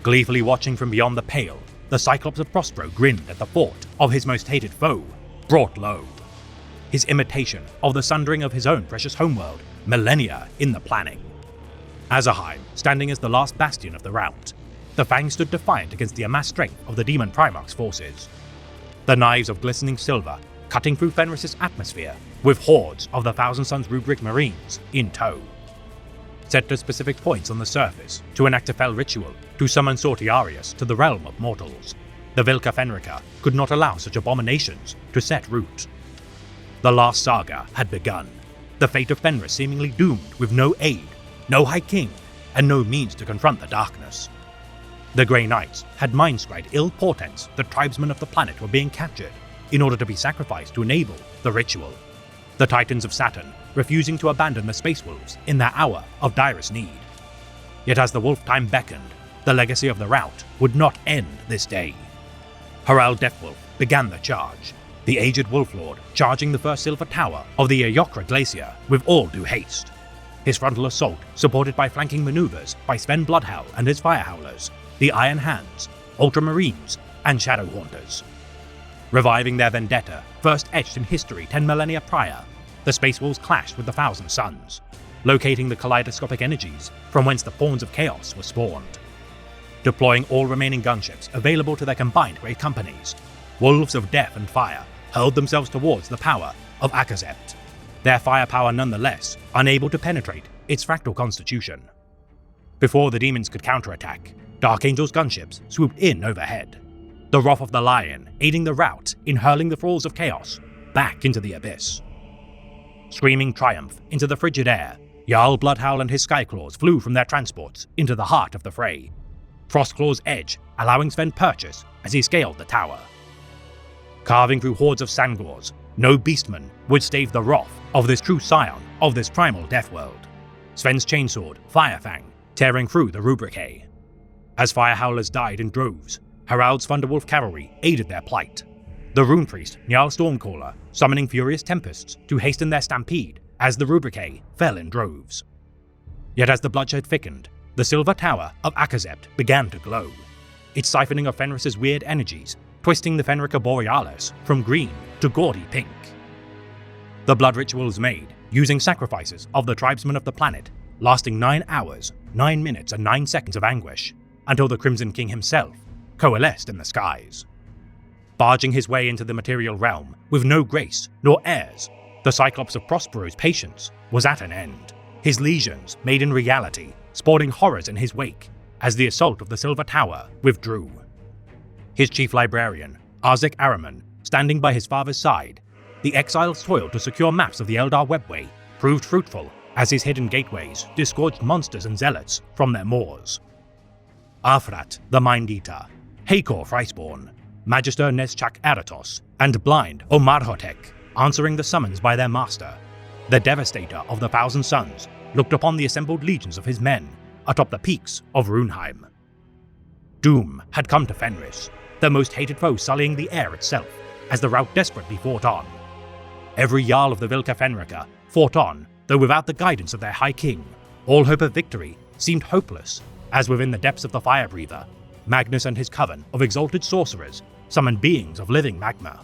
Gleefully watching from beyond the pale, the Cyclops of Prospero grinned at the thought of his most hated foe, brought low. His imitation of the sundering of his own precious homeworld, millennia in the planning. Azerheim, standing as the last bastion of the rout, the Fang stood defiant against the amassed strength of the Demon Primarch's forces. The knives of glistening silver cutting through Fenris' atmosphere, with hordes of the Thousand Suns rubric marines in tow. Set to specific points on the surface to enact a fell ritual to summon Sortiarius to the realm of mortals, the Vilka Fenrika could not allow such abominations to set root. The last saga had begun, the fate of Fenris seemingly doomed with no aid, no High King, and no means to confront the darkness. The Grey Knights had mind-scryed ill portents that tribesmen of the planet were being captured in order to be sacrificed to enable the ritual. The Titans of Saturn refusing to abandon the Space Wolves in their hour of direst need. Yet as the Wolf Time beckoned, the legacy of the rout would not end this day. Harald Deathwolf began the charge, the aged Wolflord charging the first silver tower of the Eokra Glacier with all due haste. His frontal assault supported by flanking maneuvers by Sven Bloodhowl and his Firehowlers, the Iron Hands, Ultramarines, and Shadowhaunters. Reviving their vendetta, first etched in history 10 millennia prior, the Space Wolves clashed with the Thousand Suns, locating the kaleidoscopic energies from whence the Pawns of Chaos were spawned. Deploying all remaining gunships available to their combined great companies, Wolves of Death and Fire hurled themselves towards the power of Akazept, their firepower nonetheless unable to penetrate its fractal constitution. Before the demons could counterattack, Dark Angel's gunships swooped in overhead, the Wrath of the Lion aiding the rout in hurling the Thralls of Chaos back into the abyss. Screaming triumph into the frigid air, Jarl Bloodhowl and his Skyclaws flew from their transports into the heart of the fray, Frostclaw's edge allowing Sven purchase as he scaled the tower. Carving through hordes of Sangors, no beastman would stave the wrath of this true scion of this primal death world. Sven's chainsword, Firefang, tearing through the Rubricae. As Firehowlers died in droves, Harald's Thunderwolf cavalry aided their plight. The Rune Priest, Njal Stormcaller, summoning furious tempests to hasten their stampede as the Rubricae fell in droves. Yet as the bloodshed thickened, the silver tower of Akazept began to glow, its siphoning of Fenris's weird energies, twisting the Fenrica Borealis from green to gaudy pink. The blood rituals made, using sacrifices of the tribesmen of the planet, lasting 9 hours, 9 minutes and 9 seconds of anguish, until the Crimson King himself coalesced in the skies. Barging his way into the material realm with no grace nor heirs, the Cyclops of Prospero's patience was at an end, his legions made in reality, sporting horrors in his wake as the assault of the Silver Tower withdrew. His chief librarian, Arzek Araman, standing by his father's side, the exile's toil to secure maps of the Eldar Webway proved fruitful as his hidden gateways disgorged monsters and zealots from their moors. Arthrat, the Mind-Eater, Hakor Thriceborn, Magister Neschak Aratos, and blind Omarhotek, answering the summons by their master, the Devastator of the Thousand Suns, looked upon the assembled legions of his men atop the peaks of Runheim. Doom had come to Fenris, the most hated foe sullying the air itself, as the rout desperately fought on. Every Jarl of the Vilka Fenrica fought on, though without the guidance of their High King, all hope of victory seemed hopeless, as within the depths of the Firebreather, Magnus and his coven of exalted sorcerers summoned beings of living magma.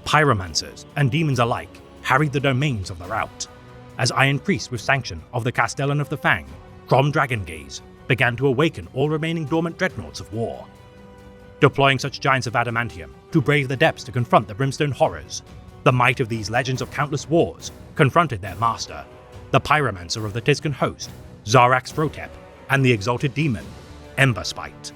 Pyromancers and demons alike harried the domains of the rout, as Iron Priests with sanction of the Castellan of the Fang, Crom Dragongaze, began to awaken all remaining dormant dreadnoughts of war. Deploying such giants of adamantium to brave the depths to confront the brimstone horrors, the might of these legends of countless wars confronted their master, the pyromancer of the Tizcan host, Zarax Frotep, and the exalted demon, Emberspite.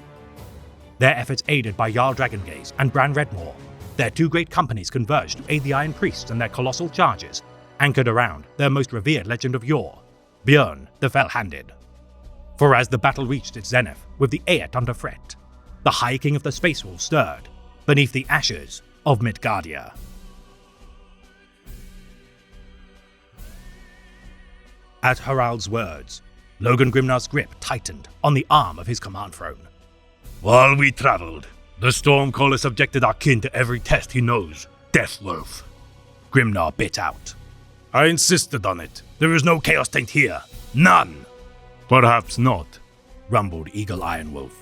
Their efforts aided by Jarl Dragongaze and Bran Redmore, their two great companies converged to aid the Iron Priests in their colossal charges, anchored around their most revered legend of yore, Björn the Fell-Handed. For as the battle reached its zenith with the Aet under threat, the High King of the Space Wolves stirred beneath the ashes of Midgardia. At Harald's words, Logan Grimnar's grip tightened on the arm of his command throne. While we traveled, the Stormcaller subjected our kin to every test he knows, Deathwolf. Grimnar bit out. I insisted on it. There is no Chaos Taint here. None. Perhaps not, rumbled Eagle Ironwolf.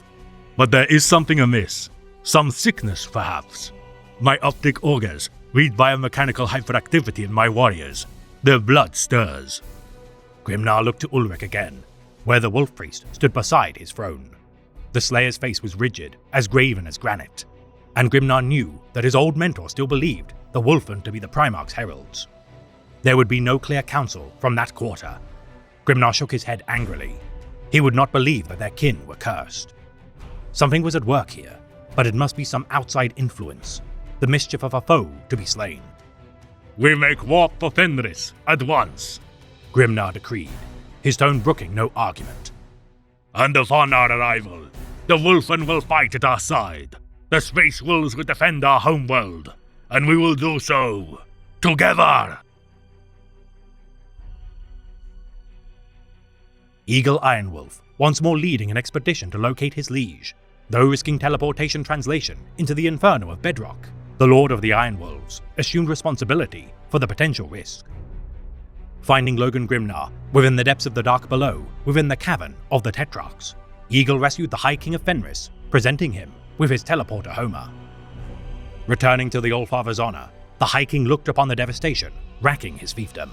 But there is something amiss. Some sickness, perhaps. My optic augers read biomechanical hyperactivity in my warriors. Their blood stirs. Grimnar looked to Ulrich again, where the Wolf Priest stood beside his throne. The Slayer's face was rigid, as graven as granite, and Grimnar knew that his old mentor still believed the Wolfen to be the Primarch's heralds. There would be no clear counsel from that quarter. Grimnar shook his head angrily. He would not believe that their kin were cursed. Something was at work here, but it must be some outside influence, the mischief of a foe to be slain. We make warp for Fenris at once, Grimnar decreed, his tone brooking no argument. And upon our arrival, the Wolfen will fight at our side. The Space Wolves will defend our homeworld, and we will do so together. Eagle Ironwolf, once more leading an expedition to locate his liege, though risking teleportation translation into the inferno of Bedrock, the Lord of the Iron Wolves assumed responsibility for the potential risk. Finding Logan Grimnar within the depths of the dark below, within the cavern of the Tetrarchs, Eagle rescued the High King of Fenris, presenting him with his teleporter Homer. Returning to the Allfather's honor, the High King looked upon the devastation, racking his fiefdom.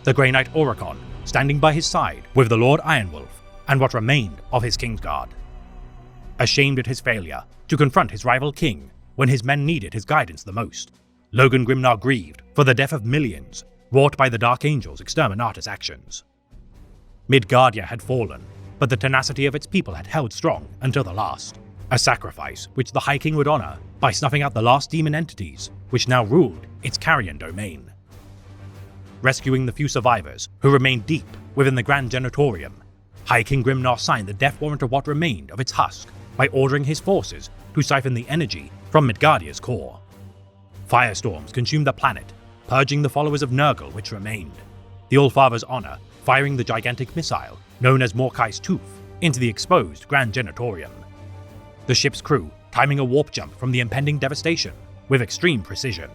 The Grey Knight Oricon standing by his side with the Lord Ironwolf and what remained of his Kingsguard. Ashamed at his failure to confront his rival king when his men needed his guidance the most, Logan Grimnar grieved for the death of millions wrought by the Dark Angel's exterminatus actions. Midgardia had fallen, but the tenacity of its people had held strong until the last, a sacrifice which the High King would honor by snuffing out the last demon entities which now ruled its Carrion domain. Rescuing the few survivors who remained deep within the Grand Genitorium, High King Grimnar signed the death warrant of what remained of its husk by ordering his forces to siphon the energy from Midgardia's core. Firestorms consumed the planet, purging the followers of Nurgle which remained, the Allfather's honor firing the gigantic missile known as Morkai's Tooth into the exposed Grand Genitorium. The ship's crew timing a warp jump from the impending devastation with extreme precision.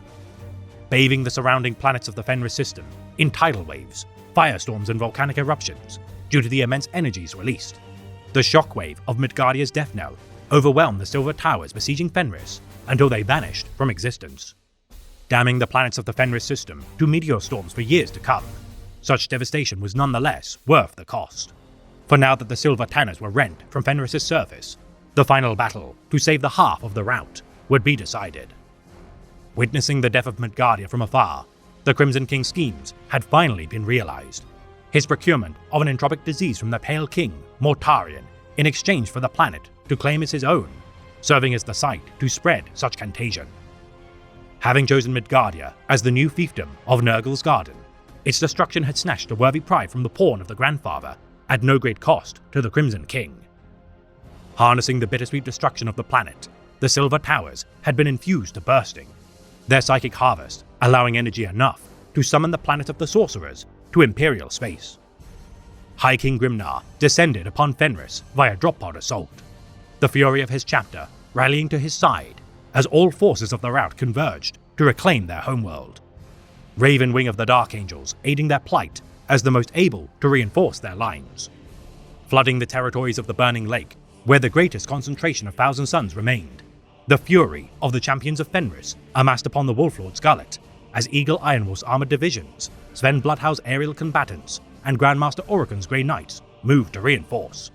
bathing the surrounding planets of the Fenris system in tidal waves, firestorms, and volcanic eruptions due to the immense energies released. The shockwave of Midgardia's death knell overwhelmed the Silver Towers besieging Fenris until they vanished from existence, damning the planets of the Fenris system to meteor storms for years to come. Such devastation was nonetheless worth the cost. For now that the Silver Tanners were rent from Fenris' surface, the final battle to save the half of the rout would be decided. Witnessing the death of Midgardia from afar, the Crimson King's schemes had finally been realized. His procurement of an entropic disease from the Pale King, Mortarion, in exchange for the planet to claim as his own, serving as the site to spread such contagion. Having chosen Midgardia as the new fiefdom of Nurgle's Garden, its destruction had snatched a worthy pride from the pawn of the grandfather at no great cost to the Crimson King. Harnessing the bittersweet destruction of the planet, the Silver Towers had been infused to bursting, their psychic harvest allowing energy enough to summon the planet of the sorcerers to Imperial space. High King Grimnar descended upon Fenris via drop-pod assault, the fury of his chapter rallying to his side as all forces of the rout converged to reclaim their homeworld. Ravenwing of the Dark Angels aiding their plight as the most able to reinforce their lines, flooding the territories of the Burning Lake where the greatest concentration of Thousand Suns remained. The fury of the champions of Fenris amassed upon the Wolflord's gullet as Eagle Ironwolf's armored divisions, Sven Bloodhow's aerial combatants, and Grandmaster Oricon's Grey Knights moved to reinforce.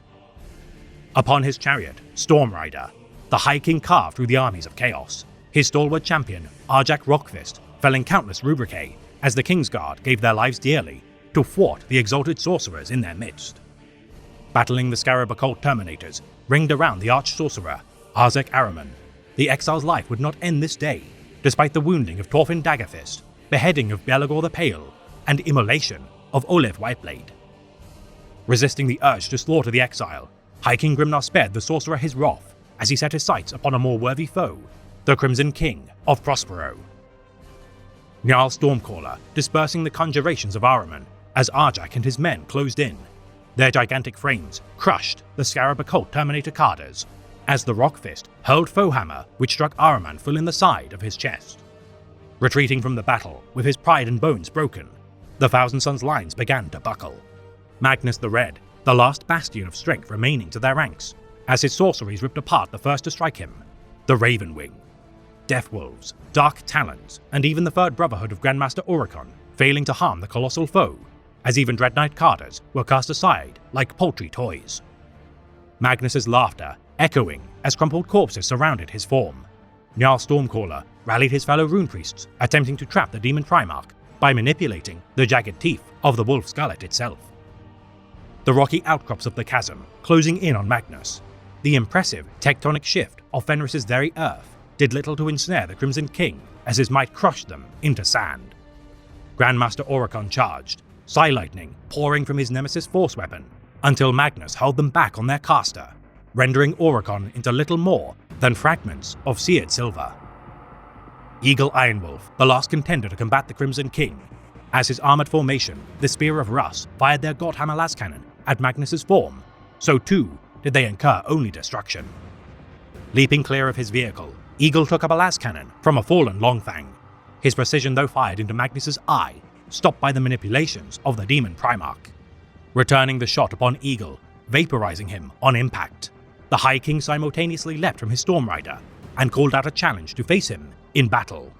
Upon his chariot, Stormrider, the High King carved through the armies of chaos. His stalwart champion, Arjak Rockfist, felling countless Rubricae as the Kingsguard gave their lives dearly to thwart the exalted sorcerers in their midst. Battling the Scarab Occult Terminators ringed around the Arch-Sorcerer, Arzek Araman, the exile's life would not end this day, despite the wounding of Thorfinn Daggerfist, beheading of Belagor the Pale, and immolation of Olaf Whiteblade. Resisting the urge to slaughter the exile, High King Grimnar spared the sorcerer his wrath as he set his sights upon a more worthy foe, the Crimson King of Prospero. Jarl Stormcaller dispersing the conjurations of Ahriman as Arjak and his men closed in. Their gigantic frames crushed the Scarab Occult Terminator Carders as the Rockfist hurled Foehammer which struck Ahriman full in the side of his chest. Retreating from the battle with his pride and bones broken, the Thousand Suns lines began to buckle. Magnus the Red, the last bastion of strength remaining to their ranks, as his sorceries ripped apart the first to strike him, the Ravenwing. Deathwolves, Dark Talons, and even the Third Brotherhood of Grandmaster Oricon failing to harm the colossal foe, as even Dread Knight Carders were cast aside like paltry toys. Magnus's laughter echoing as crumpled corpses surrounded his form. Jarl Stormcaller rallied his fellow rune priests, attempting to trap the demon Primarch by manipulating the jagged teeth of the wolf's gullet itself. The rocky outcrops of the chasm closing in on Magnus, the impressive tectonic shift of Fenris' very earth did little to ensnare the Crimson King as his might crushed them into sand. Grandmaster Oricon charged, Psy Lightning pouring from his nemesis force weapon until Magnus held them back on their caster, rendering Oricon into little more than fragments of seared silver. Eagle Ironwolf, the last contender to combat the Crimson King, as his armored formation, the Spear of Russ, fired their Godhammer Lascannon at Magnus's form, so too did they incur only destruction. Leaping clear of his vehicle, Eagle took up a Lascannon from a fallen Longfang, his precision though fired into Magnus's eye, stopped by the manipulations of the demon Primarch. Returning the shot upon Eagle, vaporizing him on impact, the High King simultaneously leapt from his Stormrider and called out a challenge to face him in battle.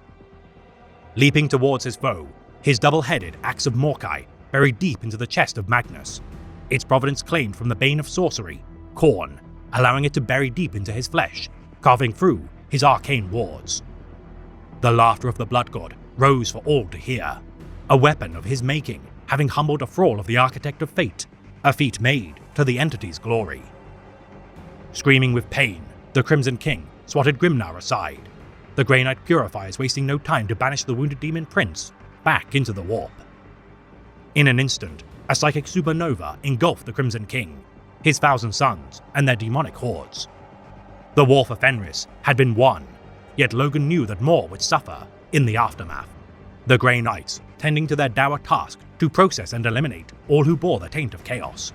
Leaping towards his foe, his double-headed Axe of Morkai buried deep into the chest of Magnus, its providence claimed from the bane of sorcery, Khorne, allowing it to bury deep into his flesh, carving through his arcane wards. The laughter of the Blood God rose for all to hear, a weapon of his making, having humbled a thrall of the Architect of Fate, a feat made to the entity's glory. Screaming with pain, the Crimson King swatted Grimnar aside, the Grey Knight Purifiers wasting no time to banish the wounded Demon Prince back into the warp. In an instant, a psychic supernova engulfed the Crimson King, his Thousand Suns, and their demonic hordes. The war for Fenris had been won, yet Logan knew that more would suffer in the aftermath. The Grey Knights tending to their dour task to process and eliminate all who bore the taint of chaos.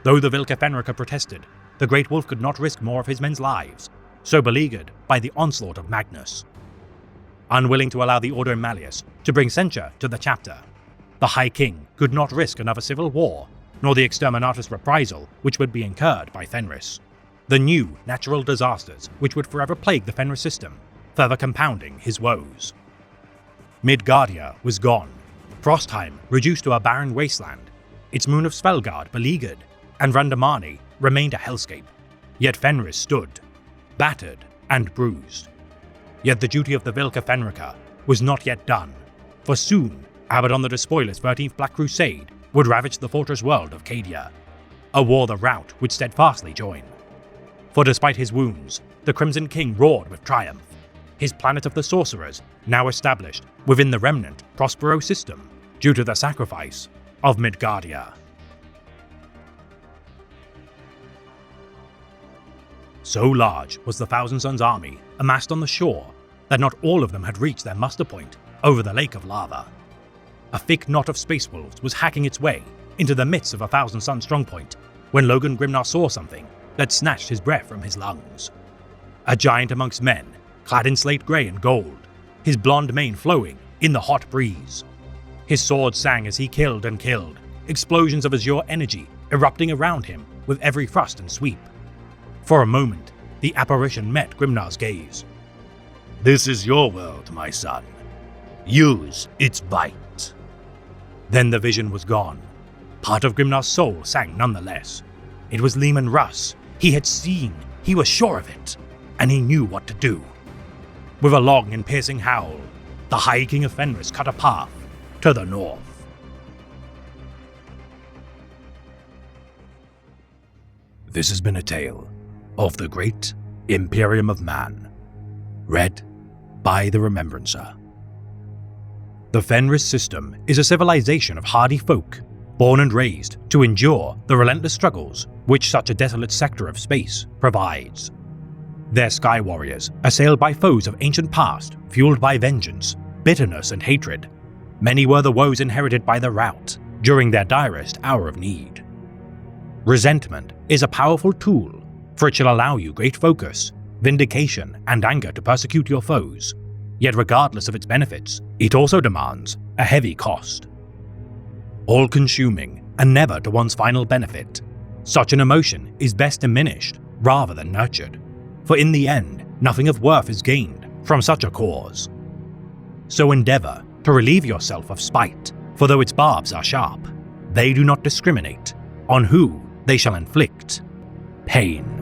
Though the Vilka Fenrica protested, the Great Wolf could not risk more of his men's lives, so beleaguered by the onslaught of Magnus. Unwilling to allow the Ordo Malleus to bring censure to the chapter, the High King could not risk another civil war, nor the exterminatus reprisal which would be incurred by Fenris. The new natural disasters which would forever plague the Fenris system, further compounding his woes. Midgardia was gone, Frostheim reduced to a barren wasteland, its moon of Svelgard beleaguered, and Randamani remained a hellscape. Yet Fenris stood, battered and bruised. Yet the duty of the Vilka Fenrica was not yet done, for soon Abaddon the Despoiler's 13th Black Crusade would ravage the fortress world of Cadia, a war the Rout would steadfastly join. For despite his wounds, the Crimson King roared with triumph, his planet of the Sorcerers now established within the remnant Prospero system due to the sacrifice of Midgardia. So large was the Thousand Sons army amassed on the shore that not all of them had reached their muster point over the lake of lava. A thick knot of space wolves was hacking its way into the midst of a Thousand Sons strongpoint when Logan Grimnar saw something that snatched his breath from his lungs. A giant amongst men, clad in slate grey and gold, his blonde mane flowing in the hot breeze. His sword sang as he killed and killed, explosions of azure energy erupting around him with every thrust and sweep. For a moment, the apparition met Grimnar's gaze. This is your world, my son. Use its bite. Then the vision was gone. Part of Grimnar's soul sang nonetheless. It was Leman Russ. He had seen, he was sure of it, and he knew what to do. With a long and piercing howl, the High King of Fenris cut a path to the north. This has been a tale of the Great Imperium of Man, read by the Remembrancer. The Fenris system is a civilization of hardy folk, born and raised to endure the relentless struggles which such a desolate sector of space provides. Their sky warriors, assailed by foes of ancient past, fueled by vengeance, bitterness and hatred. Many were the woes inherited by the Rout during their direst hour of need. Resentment is a powerful tool, for it shall allow you great focus, vindication, and anger to persecute your foes. Yet regardless of its benefits, it also demands a heavy cost. All-consuming and never to one's final benefit, such an emotion is best diminished rather than nurtured, for in the end, nothing of worth is gained from such a cause. So endeavor to relieve yourself of spite, for though its barbs are sharp, they do not discriminate on who they shall inflict pain.